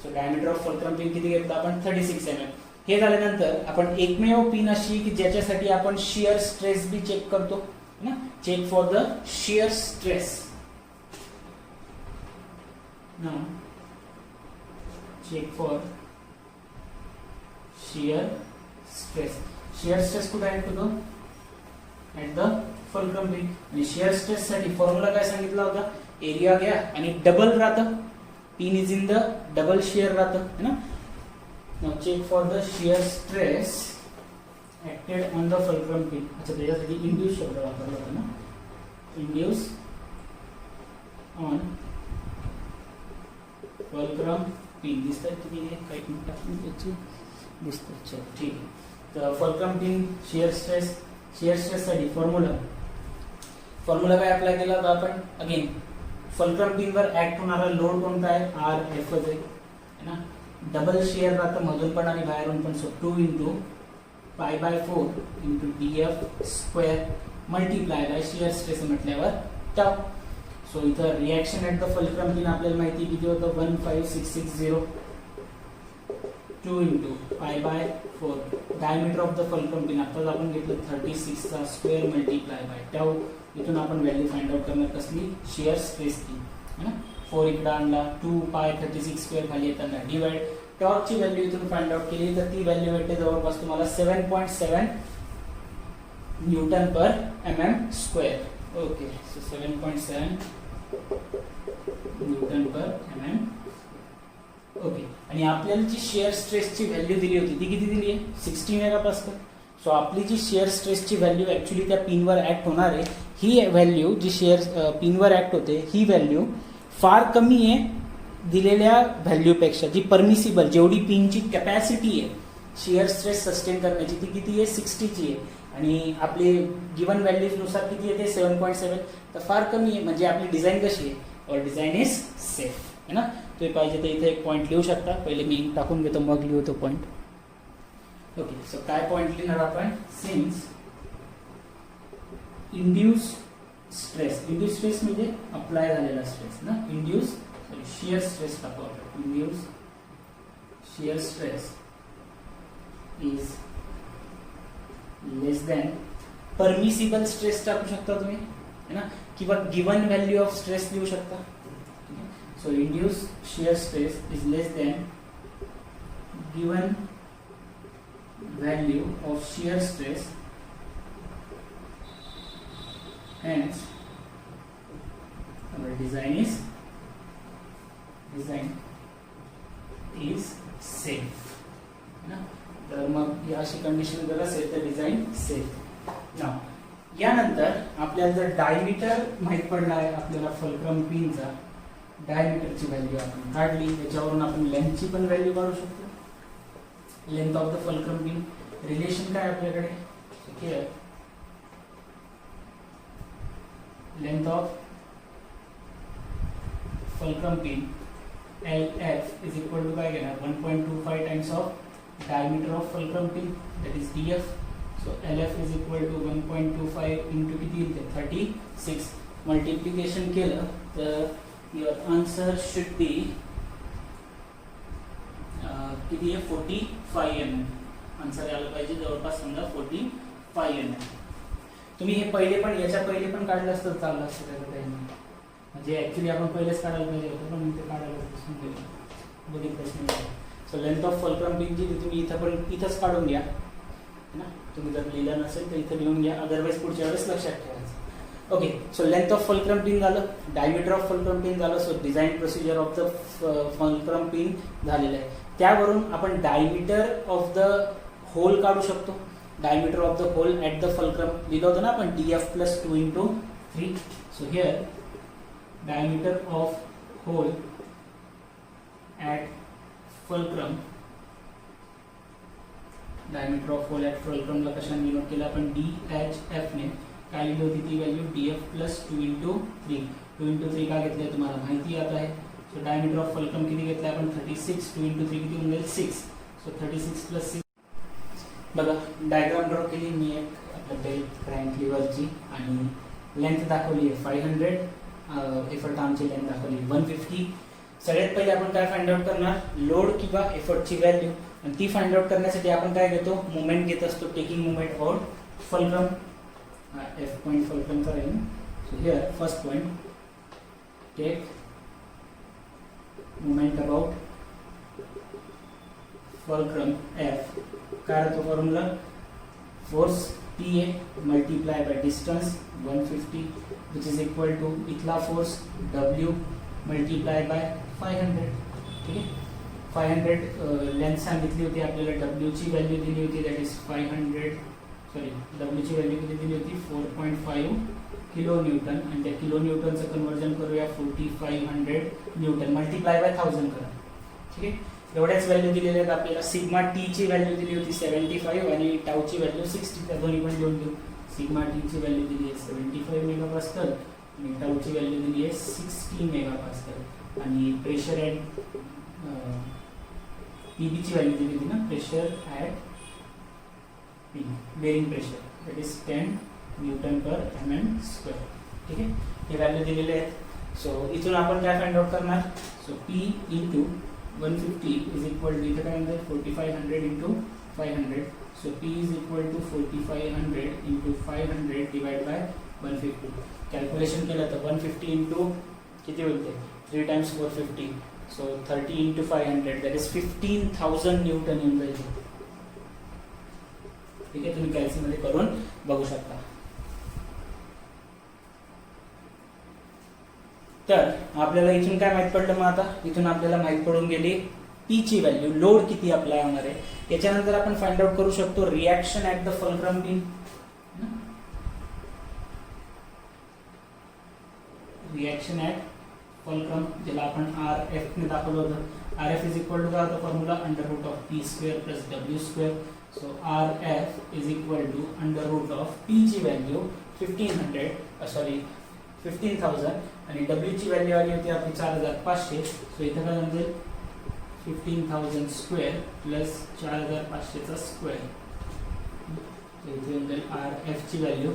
So diameter of fulcrum pin किती घेतलं आपण 36 mm. हे झाल्यानंतर आपण एकमेव पिन अशी की ज्याच्यासाठी आपण शियर स्ट्रेस बी चेक करतो ना. Check for the shear stress. ना check for shear stress. Shear stress कुठे ऍड होतो, ऍट द फुलक्रम पिन. आणि शियर स्ट्रेस साठी फॉर्म्युला काय सांगितला होता, एरिया घ्या आणि डबल राहतं. Pin is in the double shear राहतं है ना. Now check for the shear stress acted on the fulcrum pin. अच्छा, त्याच्यासाठी इंड्यूस शब्द वापरला होता ना. इंड्यूस ऑन फुलक्रम पिन दिसतात तुम्ही हे काही मिनिट टाकून त्याची दिसतात. चल ठीक आहे. तर फुलक्रम पिन शिअर स्ट्रेससाठी फॉर्म्युला काय अप्लाय केला होता आपण? अगेन फुलक्रम पिनवर ऍक्ट होणारा लोड कोणता आहे? आर एफ आहे ना. डबल शिअर राहतं मधून पण आणि बाहेरून पण. So 2 into pi by 4 into D F square multiply by shear stress म्हटल्यावर टाव. सो इथं reaction at the fulcrum pin आपल्याला माहिती किती होतं? 15660. 2 into pi by 4 diameter of the fulcrum pin आताच आपण घेतलं 36 चा स्क्वेअर मल्टिप्लाय बाय टाव. इथून आपण व्हॅल्यू फाइंड आउट करणार कसली? शिअर स्ट्रेसची है ना. 4 इकडे आणला 2 पाय 36 स्क्वेअर खाली येताना डिवाइड. टॉर्कची व्हॅल्यू इथून फाइंड आउट केली तर ती व्हॅल्यू भेटते जवळपास तुम्हाला 7.7 newton per mm square. Okay. So 7.7 newton per mm. Okay. आणि आपल्याला जी शिअर स्ट्रेसची व्हॅल्यू दिली होती ती किती दिली आहे? 60 मेगापास्कल. सो आपली जी शिअर स्ट्रेसची व्हॅल्यू ऍक्च्युली त्या पिनवर ऍक्ट होणार आहे ही व्हॅल्यू जी शिअर पिनवर ऍक्ट होते ही व्हॅल्यू फार कमी आहे दिलेल्या व्हॅल्यूपेक्षा. जी परमिसिबल जेवढी पिनची कॅपॅसिटी आहे शिअर स्ट्रेस सस्टेन करण्याची ती किती आहे? 60 ची आहे. आणि आपली गिवन व्हॅल्यूजनुसार किती येते? 7.7. तर फार कमी आहे. म्हणजे आपली डिझाईन कशी आहे? और डिझाईन इज सेफ है ना. तुम्ही पाहिजे तर इथे एक पॉईंट लिहू शकता. पहिले मी टाकून घेतो मग लिहतो पॉईंट. ओके. सो काय पॉईंट लिहिणार आपण? सिन्स इंड्यूस स्ट्रेस म्हणजे अप्लाय झालेला स्ट्रेस ना. इंड्यूस शिअर स्ट्रेस टाकू आपण. Induce shear stress is less than permissible stress टाकू शकता तुम्ही है ना. किंवा गिवन व्हॅल्यू ऑफ स्ट्रेस लिहू शकता. So induce shear stress is less than given value of shear stress, hence our design is safe है ना. तर मग या अशी कंडिशन जर असेल तर डिझाईन सेफ. नाव यानंतर आपल्याला जर डायमीटर माहित पडला आहे आपल्याला फुलक्रम पिनचा डायमीटरची व्हॅल्यू आपण काढली त्याच्यावरून आपण लेंथची पण व्हॅल्यू काढू शकतो. Length of the fulcrum pin relation काय आपल्याकडे? Here length of fulcrum pin LF is equal to काय घेणार? 1.25 times of diameter of fulcrum pin that is DF. So LF is equal to 1.25 into किती येते? 36. Multiplication केलं तर your answer should be किती आहे? 45 mm. आन्सर यायला पाहिजे जवळपास समजा 45 mm. तुम्ही हे पहिले पण याच्या पहिले पण काढलं असतं चाललं असतं त्याचं काही नाही. म्हणजे ऍक्च्युली आपण पहिलेच काढायला पाहिजे होतं पण ते काढायला विसरून गेलो. बघितलंच नाही. So length of fulcrum pin जी तुम्ही इथंच काढून घ्या ना. तुम्ही जर लिहिलं नसेल तर इथं लिहून घ्या. अदरवाईज पुढच्या वेळेस लक्षात ठेवायचं. Okay. So length of fulcrum pin झालं. डायमीटर ऑफ फुलक्रम पिन झालं. So design procedure of the fulcrum pin झालेलं आहे. त्यावरून आपण डायमीटर ऑफ द होल काढू शकतो. Diameter of the hole at the fulcrum लिहिलं होतं ना आपण DF plus 2 into 3. So here diameter of hole at fulcrum. Diameter of hole at फुलक्रमला कशाने डिनोट केलं आपण? DHF ने. काय लिहिली होती ती value? DF plus 2 into 3. 2 into 3 का घेतलंय तुम्हाला माहिती आता आहे. सो डायमीटर ऑफ फुलक्रम किती घेतलाय आपण? 36. 2 इंटू 3 किती होऊन जाईल? 6. So 36 plus 6. बघा डायग्राम ड्रॉ केली मी एक आपल्या बेल्ट क्रँक लिव्हरची आणि लेंथ दाखवली आहे 500. एफर्ट आर्मची लेंथ दाखवली 150. सगळ्यात पहिले आपण काय फाइंड आउट करणार? लोड किंवा एफर्टची व्हॅल्यू. आणि ती फाइंड आउट करण्यासाठी आपण काय घेतो? मोमेंट घेत असतो. Taking moment on fulcrum. F point fulcrum करेल. So here first point take moment about fulcrum F. काय राहतो formula? Force PA multiply by distance 150 which is equal to इथला फोर्स W मल्टीप्लाय बाय 500. ठीक आहे. 500 length सांगितली होती आपल्याला. W ची व्हॅल्यू दिली होती दॅट इज 500. सॉरी W ची व्हॅल्यू किती दिली होती? 4.5 किलो न्यूटन आणि त्या किलो न्यूटनचं कन्वर्जन करूया 4500 न्यूटन मल्टिप्लाय बाय 1000 करा. ठीक आहे. एवढ्याच व्हॅल्यू दिलेल्या आहेत आपल्याला. सिग्मा टी ची व्हॅल्यू दिली होती 75 आणि टाऊची व्हॅल्यू 60. त्या दोन्ही पण लिहून घेऊ. सिग्मा टी ची व्हॅल्यू दिली आहे 75 मेगापास्कल आणि टाऊची व्हॅल्यू दिली आहे 60 मेगापास्कल आणि प्रेशर ॲट पीबी ची व्हॅल्यू दिली होती ना, pressure at bearing pressure that is 10 newton per mm square. ठीक आहे. हे व्हॅल्यू दिलेले आहेत. सो इथून आपण काय फाइंड आउट करणार. So P into 150 is equal to इथं काय म्हणतात 4500 into 500. So P is equal to 4500 into 500 divide by 150. Calculation केलं तर 150 इंटू किती होते 3 times 450. So 30 into 500 that is 15,000 newton येऊन जाईल. ठीक आहे. तुम्ही कॅल्सीमध्ये करून बघू शकता. तर आपल्याला इथून काय माहित पडलं. मग आता इथून आपल्याला माहित पडून गेली पी ची व्हॅल्यू, लोड किती अप्लाय होणार आहे. याच्यानंतर आपण फाइंड आउट करू शकतो reaction at the fulcrum pin. Reaction at fulcrum ज्याला आपण RF ने दाखवलं होतं. RF इज इक्वल टू काय होतं formula under root of P square plus W square. So RF is equal to under root of P ची value 15,000 आणि W ची व्हॅल्यू आली होती आपली 4500. सो इथं काय म्हणजे 15,000 स्क्वेअर प्लस 4500 चा स्क्वेअर. इथे RF ची व्हॅल्यू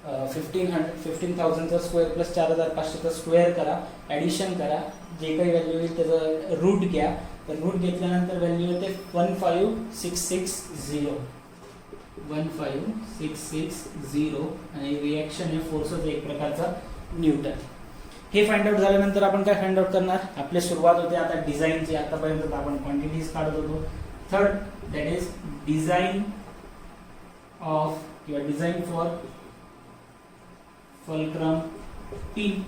15,000 चा स्क्वेअर प्लस 4500 चा स्क्वेअर करा, ॲडिशन करा, जे काही व्हॅल्यू येईल त्याचं रूट घ्या. तर रूट घेतल्यानंतर व्हॅल्यू येते 15660 आणि रिॲक्शन हे फोर्सच एक प्रकारचा न्यूटन. हे फाइंड आउट झाल्यानंतर आपण काय फाइंड आउट करणार. आपली सुरुवात होते आता डिझाईनची. आतापर्यंत आपण क्वांटिटीज काढत होतो. Third that is design of किंवा design for fulcrum pin.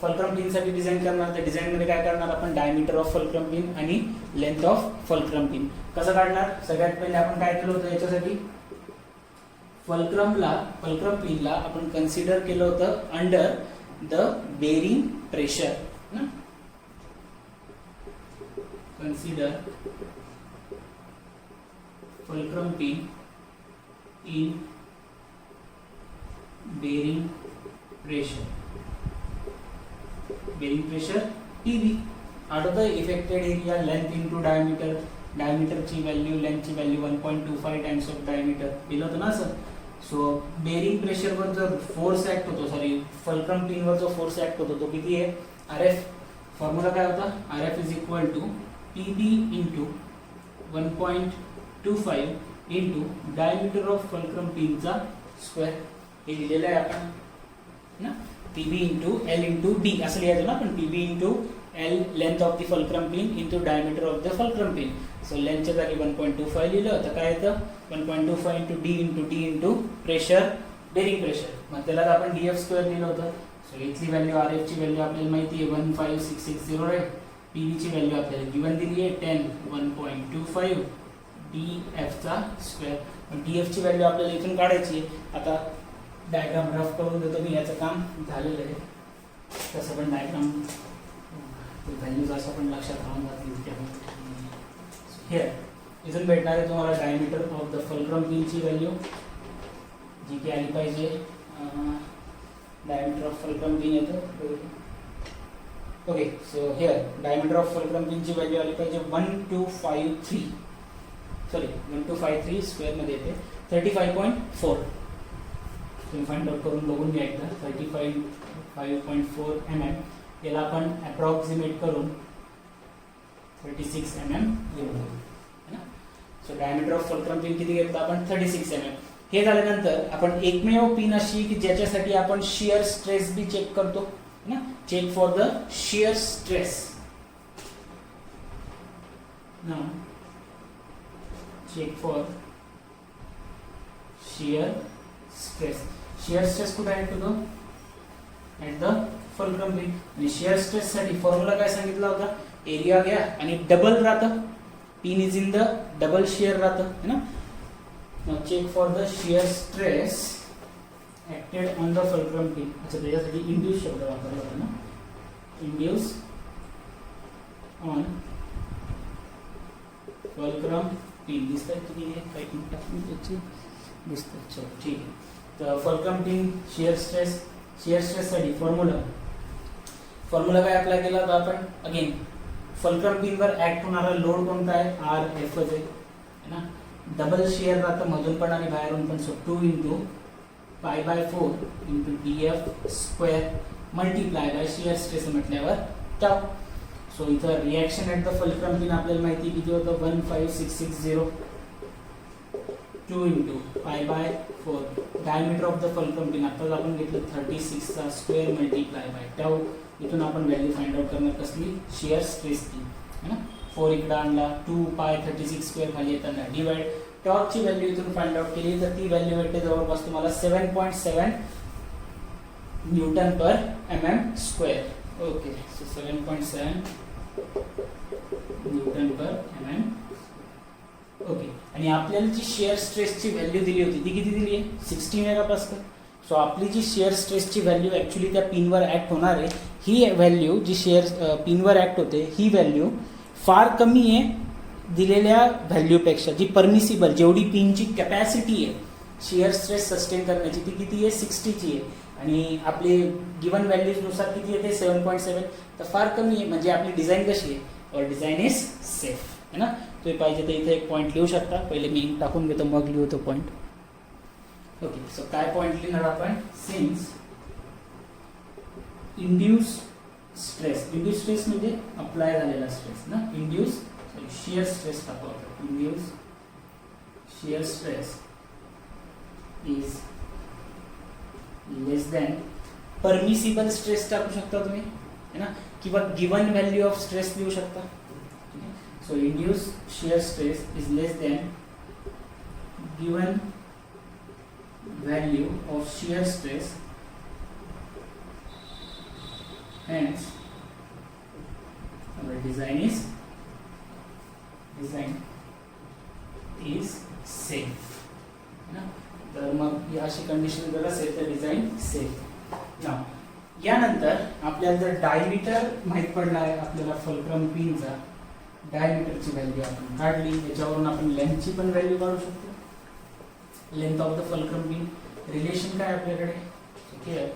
Fulcrum pin साठी डिझाईन करणार. त्या डिझाईन मध्ये काय करणार आपण डायमीटर ऑफ फुलक्रम पिन आणि लेंथ ऑफ फुलक्रम पिन कसं काढणार. सगळ्यात पहिले आपण काय केलं होतं याच्यासाठी फुलक्रम पिनला आपण कन्सिडर केलं होतं under the bearing pressure. Consider fulcrum pin in bearing pressure. Bearing pressure TB. आठवतं affected area length into diameter. डायमीटरची व्हॅल्यू लेंथची व्हॅल्यू 1.25 टाइम्स ऑफ डायमीटर दिलं होतं ना सर. सो बेरिंग प्रेशरवर जो फोर्स ऍक्ट होतो फुलक्रम पिनवर जो फोर्स ऍक्ट होतो तो किती आहे RF. फॉर्म्युला काय होता RF is equal to PB into 1.25 into diameter of fulcrum पिनचा स्क्वेअर. हे दिलेलं आहे आपण ना. PB into L into D असं लिहायचं ना आपण. PB into L length of the fulcrum pin into diameter of the fulcrum pin. So लेंथच्या जागी 1.25 लिहिलं तर काय येतं 1.25 into D into pressure bearing pressure. मग त्याला आपण DF स्क्वेअर दिलं होतं. सो इथली व्हॅल्यू RF ची व्हॅल्यू आपल्याला माहिती आहे 15660 आहे. PB ची व्हॅल्यू आपल्याला गिवन दिली आहे 10 1.25 DF चा स्क्वेअर. DF ची व्हॅल्यू आपल्याला इथून काढायची आहे. आता डायग्राम रफ करून देतो मी. याचं काम झालेलं आहे. तसं पण डायग्राम व्हॅल्यूज असं पण लक्षात राहून जातील. हे इथून भेटणार आहे तुम्हाला डायमीटर ऑफ द फुलक्रम पिनची व्हॅल्यू जी की आली पाहिजे. डायमीटर ऑफ फुलक्रम पिन येतं. Okay. So here diameter of fulcrum पिनची व्हॅल्यू आली पाहिजे 1253 स्क्वेअरमध्ये येते 35.4. तुम्ही फाइंड आउट करून बघून घ्या एकदा. 35.4 mm. याला आपण अप्रॉक्सिमेट करून 36 mm लिहून. So diameter of fulcrum pin किती घेतलं आपण 36 mm. हे झाल्यानंतर आपण एकमेव पिन अशी की ज्याच्यासाठी आपण शियर स्ट्रेस बी चेक करतो ना. Check for the shear stress. Now check for shear stress. Shear stress कुठे ऍक्ट होतो ऍट द फुलक्रम पिन. आणि शियर स्ट्रेस साठी फॉर्म्युला काय सांगितला होता एरिया घ्या आणि डबल राहतं. Pin is in the double shear राहतं है ना. Now check for the shear stress acted on the fulcrum pin. अच्छा, त्याच्यासाठी इंड्यूस शब्द वापरला होता ना. Induce on fulcrum pin. दिसत आहे किती आहे, काही टाकून त्याची दिसतं. चलो ठीक आहे. तर फल्क्रम पिन शिअर स्ट्रेससाठी फॉर्म्युला काय अप्लाय केला होता आपण. अगेन फल्क्रम पिनवर ऍक्ट होणारा लोड कोणता आहे, आर एफ आहे ना. डबल शिअर राहतं मधून पण आणि बाहेरून पण. So 2 × π/4 × dF² multiply by shear stress म्हटल्यावर टाउ. सो इथं reaction at the fulcrum pin आपल्याला माहिती किती होतं, 15660. 2 × π/4 diameter of the fulcrum pin आताच आपण घेतलं 36चा स्क्वेअर मल्टिप्लाय बाय टाउ. इथून आपण व्हॅल्यू फाइंड आउट करणार कसली, शिअर स्ट्रेसची है ना. 4 इकडे आणला, 2π36² खाली येताना डिवाइड. टॉर्कची व्हॅल्यू इथून फाइंड आउट केली तर ती व्हॅल्यू भेटते जवळपास तुम्हाला 7.7 Nm². Okay, so 7.7 Nm. Okay, आणि आपल्याला जी शिअर स्ट्रेसची व्हॅल्यू दिली होती ती किती दिली आहे, 60 मेगापास्कल. सो आपली जी शिअर स्ट्रेसची व्हॅल्यू ॲक्च्युली त्या पिनवर ॲक्ट होणार आहे, ही व्हॅल्यू जी शिअर पिनवर ॲक्ट होते ही व्हॅल्यू फार कमी आहे दिलेल्या व्हॅल्यूपेक्षा. जी परमिसिबल, जेवढी पिनची कॅपॅसिटी आहे शिअर स्ट्रेस सस्टेन करण्याची ती किती आहे, 60ची आहे. आणि आपले गिवन व्हॅल्यूजनुसार किती येते, 7.7. तर फार कमी आहे. म्हणजे आपली डिझाईन कशी आहे, और डिझाईन इज सेफ है ना. तुम्ही पाहिजे तर इथे एक पॉईंट लिहू शकता. पहिले मी टाकून घेतो मग लिहतो पॉईंट. ओके, सो काय पॉईंट लिहिणार आपण, since induce stress. Induce stress म्हणजे अप्लाय झालेला स्ट्रेस ना. इंड्यूस शिअर स्ट्रेस टाकू आपण. Induce shear stress is less than permissible stress टाकू शकता तुम्ही है ना, किंवा गिवन व्हॅल्यू ऑफ स्ट्रेस लिहू शकता. So induce shear stress is less than given value of shear stress, hence our design is safe ना. तर मग ही अशी कंडिशन जर असेल तर डिझाईन सेफ. नाव यानंतर आपल्याला जर डायमीटर माहित पडला आहे आपल्याला फल्क्रम पिनचा, डायमीटरची व्हॅल्यू आपण काढली, त्याच्यावरून आपण लेंथची पण व्हॅल्यू काढू शकतो. Length of the fulcrum pin relation काय आपल्याकडे, ठीक आहे.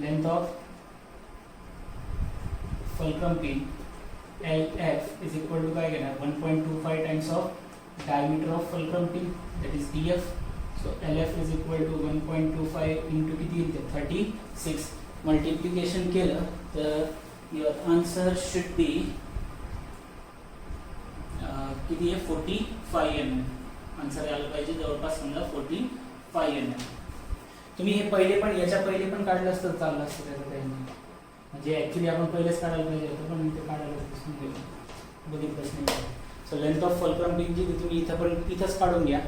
Length of fulcrum pin LF is equal to काय घेणार, 1.25 times of diameter of fulcrum pin that is DF. So LF is equal to 1.25 into किती येते 36. मल्टिप्लिकेशन केलं तर युअर आन्सर शुड बी किती आहे, 45 mm. आन्सर यायला पाहिजे जवळपास समजा 45 mm. तुम्ही हे पहिले पण याच्या पहिले पण काढलं असतं चाललं असतं त्याचं काही नाही. म्हणजे ॲक्च्युली आपण पहिलेच काढायला पाहिजे होतं पण ते काढायला बघितलंच नाही. So length of fulcrum pin जी तुम्ही इथंच काढून घ्या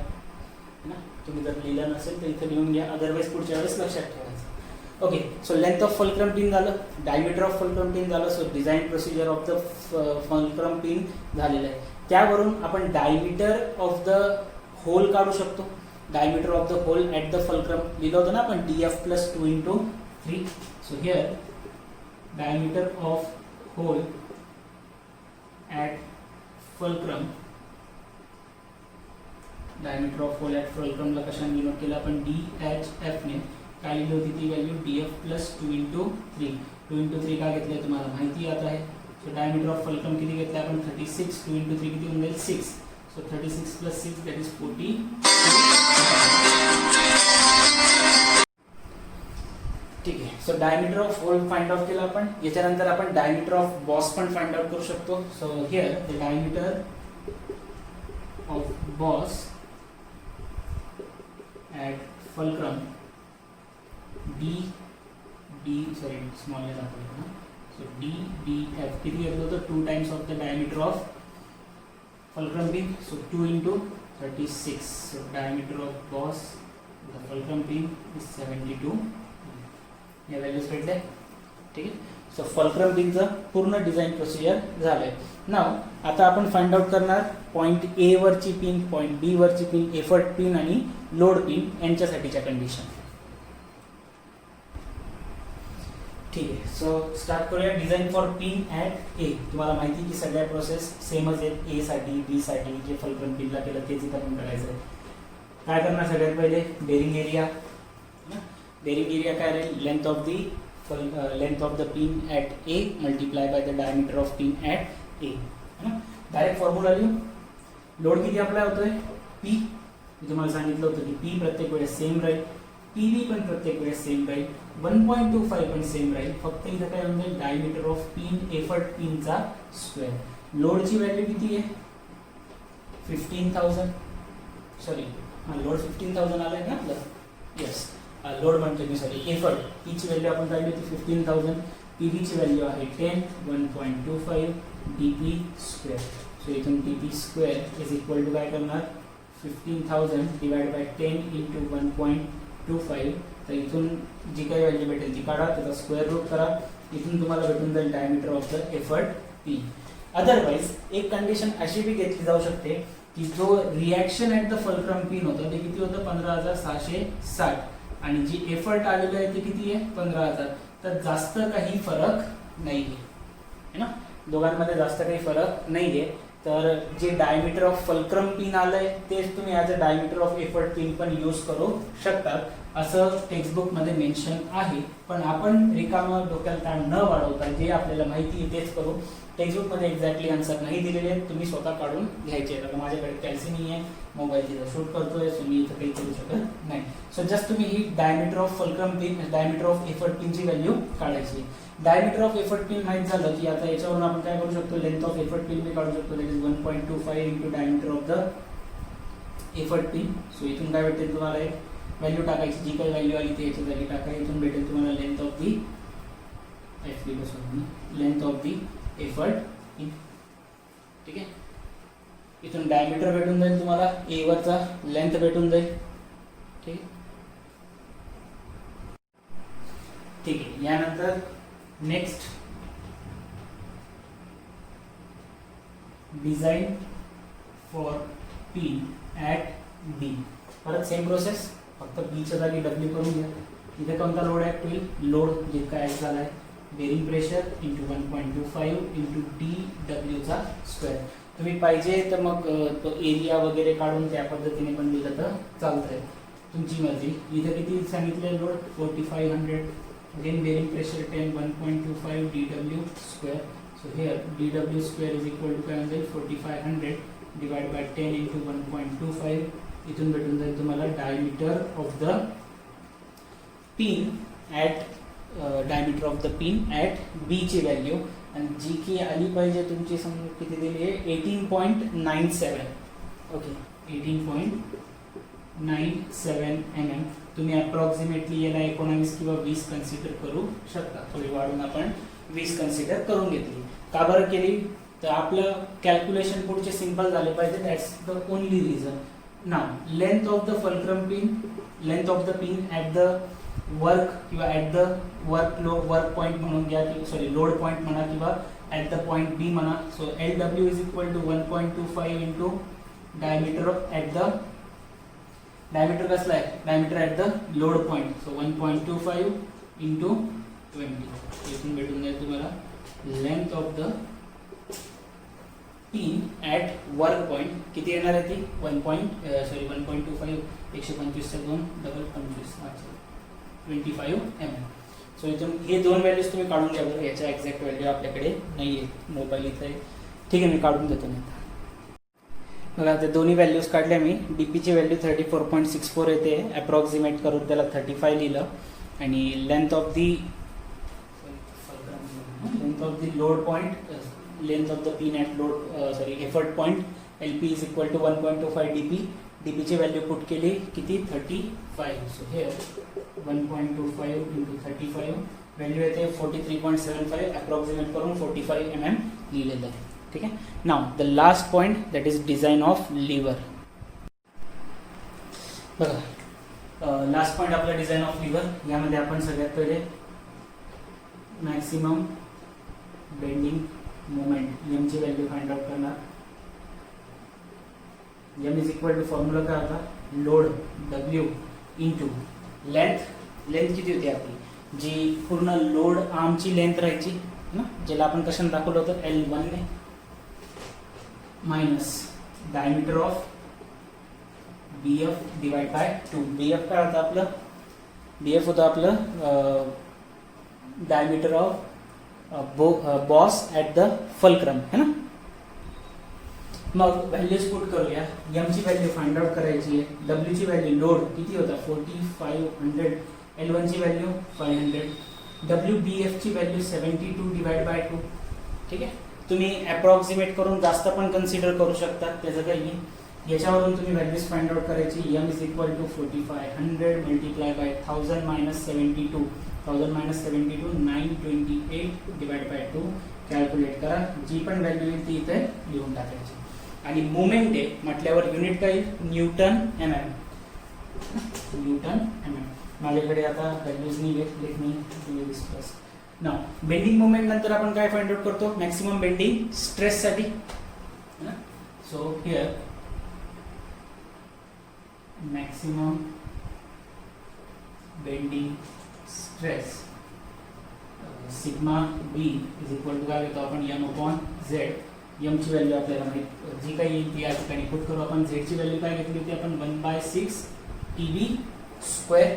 ना. तुम्ही जर लिहिलं नसेल तर इथं लिहून घ्या, अदरवाईज पुढच्या वेळेस लक्षात ठेवायचं. Okay, so length of fulcrum pin झालं, डायमीटर ऑफ फल्क्रम पिन झालं. So design procedure of the fulcrum pin झालेलं आहे. त्यावरून आपण डायमीटर ऑफ द होल काढू शकतो. Diameter of the hole at the fulcrum लिहिलं होतं ना आपण, DF + 2 × 3. So here diameter of hole at fulcrum, diameter of hole at फल्क्रमला कशाने डिनोट केलं आपण, DHF ने. काय लिहिली होती ती व्हॅल्यू, DF + 2 × 3. 2 × 3 का घेतलं तुम्हाला माहिती आता आहे. सो डायमीटर ऑफ फल्क्रम किती घेतलं आपण, 36. 2 × 3 किती होऊन जाईल, 6. So 36 + 6 that is 40. ठीक आहे. So diameter of hole find out केला आपण. याच्यानंतर आपण डायमीटर ऑफ बॉस पण फाइंड आउट करू शकतो. So here the diameter of boss at fulcrum small ने दाखवलं ना. सो DF किती घेतलं होतं, 2 times of the diameter of fulcrum pin. So 2 × 36. So diameter of boss the fulcrum pin is 72. या व्हॅल्यूज भेटले, ठीक आहे. सो फल्क्रम पिनचं पूर्ण डिझाईन प्रोसिजर झालंय. नाव आता आपण फाइंड आउट करणार पॉईंट ए वरची पिन, पॉईंट बी वरची पिन, एफर्ट पिन आणि लोड पिन यांच्यासाठीच्या कंडिशन. ठीक आहे. सो स्टार्ट करूया. Design for pin at a. तुम्हाला माहिती की सगळ्या प्रोसेस सेमच आहेत. ए साठी बी साठी जे फल्क्रम पिनला केलं तेच इथं पण करायचं आहे. काय करणार सगळ्यात पहिले बेरिंग एरिया. बेरिंग एरिया काय राहील? Length of the pin at a multiply by the diameter of pin at a. Direct formula लिहू. लोड किती अप्लाय होतोय? पी. मी तुम्हाला सांगितलं होतं की पी प्रत्येक वेळेस सेम राहील, पी बी पण प्रत्येक वेळेस सेम राहील, 1.25 पण सेम राहील. फक्त इथं काय होईल? डायमीटर ऑफ पिन एफर्ट पिनचा स्क्वेअर. लोडची व्हॅल्यू किती आहे? 15,000. सॉरी, लोड 15,000 आलाय ना आपलं. येस, लोड म्हणतो मी, सॉरी एफर्ट. पीची व्हॅल्यू आपण काढली होती 15,000. पीबीची व्हॅल्यू आहे 10, 1.25 डीपी स्क्वेअर. सो इथून DP square is equal to काय करणार? 15,000 डिवाइड बाय 10 इंटू 1.25. तर इथून जी काही व्हॅल्यू भेटेल ती काढा, त्याचा स्क्वेअर रूट करा. इथून तुम्हाला भेटून जाईल diameter of the effort P. Otherwise एक कंडिशन अशी बी घेतली जाऊ शकते की जो reaction at the fulcrum pin होतं ते किती होतं? 15,660 आणि जी एफर्ट आलेलं आहे ते किती आहे? 15,000. तर जास्त काही फरक नाही आहे ना, दोघांमध्ये जास्त काही फरक नाही आहे. तर जे डायमीटर ऑफ फल्क्रम पिन आलंय तेच तुम्ही as a diameter of effort pin पण यूज करू शकतात असं टेक्स्टबुकमध्ये मेन्शन आहे. पण आपण रिकामं डोक्याला ताण न वाढवता जे आपल्याला माहिती आहे तेच करू. टेक्स्टबुकमध्ये एक्झॅक्टली आन्सर नाही दिलेले आहेत, तुम्ही स्वतः काढून घ्यायचे. आता माझ्याकडे कॅल्सी नाही आहे, मोबाईल तिथं शूट करतोय, सो मी इथं काही करू शकत नाही. सो जस्ट तुम्ही ही diameter of fulcrum pin, diameter of effort पिनची व्हॅल्यू काढायची. डायमीटर ऑफ एफर्ट पिन माहित झालं की आता याच्यावरून आपण काय करू शकतो? लेंथ ऑफ एफर्ट पिन मी काढू शकतो. That is 1.25 into diameter of the effort pin. So इथून काय भेटेल तुम्हाला? एक व्हॅल्यू टाकायची, जी काही व्हॅल्यू आली ती याच्या जागी टाका. इथून भेटेल तुम्हाला length of the length of the effort pin. ठीक आहे. इथून डायमीटर भेटून जाईल तुम्हाला, ए वरचा लेंथ भेटून जाईल. ठीक आहे. ठीक आहे. यानंतर next design for pin at B. परत सेम प्रोसेस, फक्त बीच्या जागी डब्ल्यू करून घ्या. इथे कोणता लोड ॲक्ट होईल? लोड जितका ॲक्ट झाला आहे bearing pressure into 1.25 into D डब्ल्यूचा स्क्वेअर. तुम्ही पाहिजे तर मग तो एरिया वगैरे काढून त्या पद्धतीने पण दिलं तर चालतंय, तुमची मर्जी. इथं किती सांगितलं load? 4500. Again bearing pressure 10, 1.25 dW square. So here dW square is equal to काय होईल? 4500 divided by 10 into 1.25. इथून भेटून जाईल तुम्हाला diameter of the pin at diameter of the pin at B ची व्हॅल्यू. आणि जी की आली पाहिजे तुमची किती दिली आहे? 18.97. Okay, 18.97 mm. तुम्ही अप्रॉक्सिमेटली याला 19 किंवा 20 कन्सिडर करू शकता. थोडी वाढून आपण 20 कन्सिडर करून घेतली. का बरं केली? तर आपलं कॅल्क्युलेशन पुढचे सिंपल झाले पाहिजे. That's the only reason. Now length of the fulcrum pin, length of the pin at the work किंवा ॲट द वर्क पॉईंट म्हणून घ्या, सॉरी लोड पॉईंट म्हणा किंवा ॲट द पॉईंट बी म्हणा. So LW is equal to 1.25 into diameter of at the diameter कसला आहे? Diameter at the load point. So 1.25 into 20. इथून भेटून जाईल तुम्हाला length of the pin at work point. किती येणार आहे ती? 1.25 125 2 डबल 25 mm. सो इथून हे दोन व्हॅल्यूज तुम्ही काढून घ्या बरं. याच्या एक्झॅक्ट व्हॅल्यू आपल्याकडे नाही आहे, मोबाईल इथं आहे. ठीक आहे, मी काढून देतो नाही. बघा ते दोन्ही व्हॅल्यूज काढल्या मी. डीपीची व्हॅल्यू 34.64 येते, अप्रॉक्सिमेट करून त्याला 35 लिहिलं. आणि length of the load point, length of the pin at load sorry effort point LP is equal to 1.25 DP. डीपीची व्हॅल्यू पुट केली किती? 35. सो हे 1.25 इंटू 35 व्हॅल्यू येते 43.75. अप्रॉक्सिमेट करून 45 mm लिहिलेलं आहे. ठीक आहे. Now the last point that is design of lever. बघा लास्ट पॉइंट आपला डिझाईन ऑफ लिव्हर. यामध्ये आपण सगळ्यात पहिले मॅक्सिमम बेंडिंग मोमेंट एम ची व्हॅल्यू फाइंड आउट करणार. M is equal to formula काय होता, लोड डब्ल्यू इंटू लेंथ किती होती आपली, जी पूर्ण लोड आर्मची लेंथ राहायची ना, ज्याला आपण कशाने दाखवलं होतं L1 ने, minus diameter of BF divide by 2. BF काय होतं आपलं, BF होतं आपलं diameter of boss at the fulcrum है ना. मग व्हॅल्यूज पुट करूया. एम ची व्हॅल्यू फाइंड आउट करायची आहे. डब्ल्यू ची व्हॅल्यू लोड किती होता 4500, L1 ची व्हॅल्यू 500, WBF ची व्हॅल्यू 72 डिवाइड बाय 2. ठीक आहे, तुम्ही अप्रॉक्सिमेट करून जास्त पण कन्सिडर करू शकता, त्याचं काही नाही. याच्यावरून तुम्ही व्हॅल्यूज फाइंड आउट करायची. M is equal to 4500 multiply by 1000 minus 72, 1000 minus 72 928 divide by 2. Calculate करा, जी पण व्हॅल्यू येईल ती इथे लिहून टाकायची. आणि मोमेंट आहे म्हटल्यावर युनिट काय newton M M. Newton M M माझ्याकडे आता व्हॅल्यूज नाही आहेत, let me discuss now. Bending moment नंतर आपण काय फाइंड आउट करतो, मॅक्सिमम बेंडिंग स्ट्रेस साठी. So here maximum bending stress sigma B is equal to काय घेतो आपण एम अपॉन झेड. एम ची व्हॅल्यू आपल्याला माहिती जी काही येईल ती या ठिकाणी पुट करू आपण. झेड ची व्हॅल्यू काय घेतली होती आपण 1/6 TB स्क्वेअर,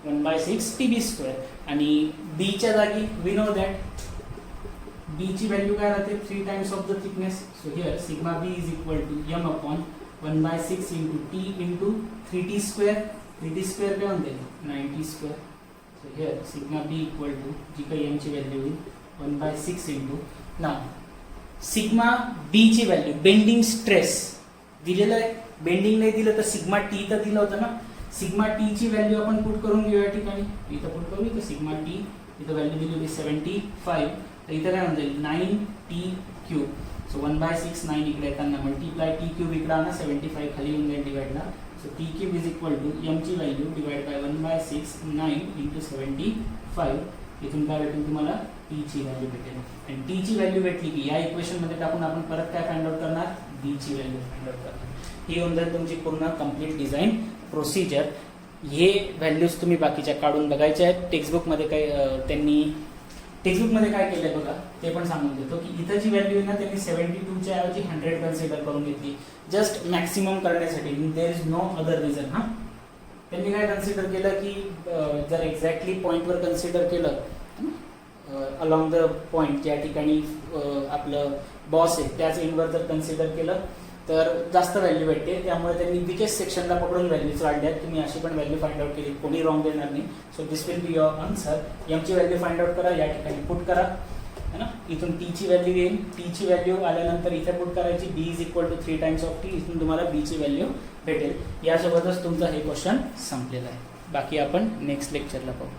1/6 TB स्क्वेअर. आणि बी च्या जागी वी नो दॅट बी ची व्हॅल्यू काय राहते 3 times of the thickness. So here sigma B is equal to M upon 1/6 into T into 3t square. 3t square काय म्हणते 90 square. So here sigma B equal to जी काही M ची value येईल 1/6 into. नाव sigma बी ची value bending stress दिलेलं आहे, bending नाही दिलं तर सिग्मा टी तर दिलं होतं ना. सिग्मा टी ची व्हॅल्यू आपण पुट करून घेऊ या ठिकाणी. इथं पुट करू तर सिग्मा टी इथं व्हॅल्यू दिली होती 75, तर इथं काय म्हणता येईल 9t क्यूब. सो 1/6 9 इकडे येताना मल्टिप्लाय टी क्यूब इकडे आणा 75 खाली येऊन जाईल डिवाइडला. So T cube is equal to M ची व्हॅल्यू डिवाइड बाय 1/6 9 इंटू 75. इथून काय भेटेल तुम्हाला टी ची व्हॅल्यू भेटेल. आणि टी ची व्हॅल्यू भेटली की या इक्वेशन मध्ये टाकून आपण परत काय फाइंड आउट करणार, बी ची व्हॅल्यू फाइंड आउट करणार. ही होऊन जाईल तुमची पूर्ण कंप्लीट डिझाईन प्रोसिजर. हे व्हॅल्यूज तुम्ही बाकीच्या काढून बघायचे आहेत. टेक्स्टबुकमध्ये त्यांनी टेक्स्टबुकमध्ये काय केलंय बघा ते पण सांगून देतो की इथं जी व्हॅल्यू आहे ना त्यांनी 72 च्या ऐवजी 100 कन्सिडर करून घेतली जस्ट मॅक्सिमम करण्यासाठी. There is no other reason. हा त्यांनी काय कन्सिडर केलं की जर एक्झॅक्टली पॉईंटवर कन्सिडर केलं अलॉंग द पॉईंट ज्या ठिकाणी आपलं बॉस आहे त्याच एंडवर जर कन्सिडर केलं तर जास्त व्हॅल्यू भेटते. त्यामुळे त्यांनी बिगेस्ट सेक्शनला पकडून व्हॅल्यूज वाढल्यात. तुम्ही अशी पण व्हॅल्यू फाइंड आउट केली, कोणी रॉंग देणार नाही. So this will be your answer. एमची व्हॅल्यू फाइंड आउट करा, या ठिकाणी पुट करा है ना. इथून टी ची व्हॅल्यू येईल, टी ची व्हॅल्यू आल्यानंतर इथे पुट करायची. B is equal to 3 times of T. इथून तुम्हाला बी ची व्हॅल्यू भेटेल. यासोबतच तुमचा हे क्वेश्चन संपलेला आहे. बाकी आपण नेक्स्ट लेक्चरला पाहू.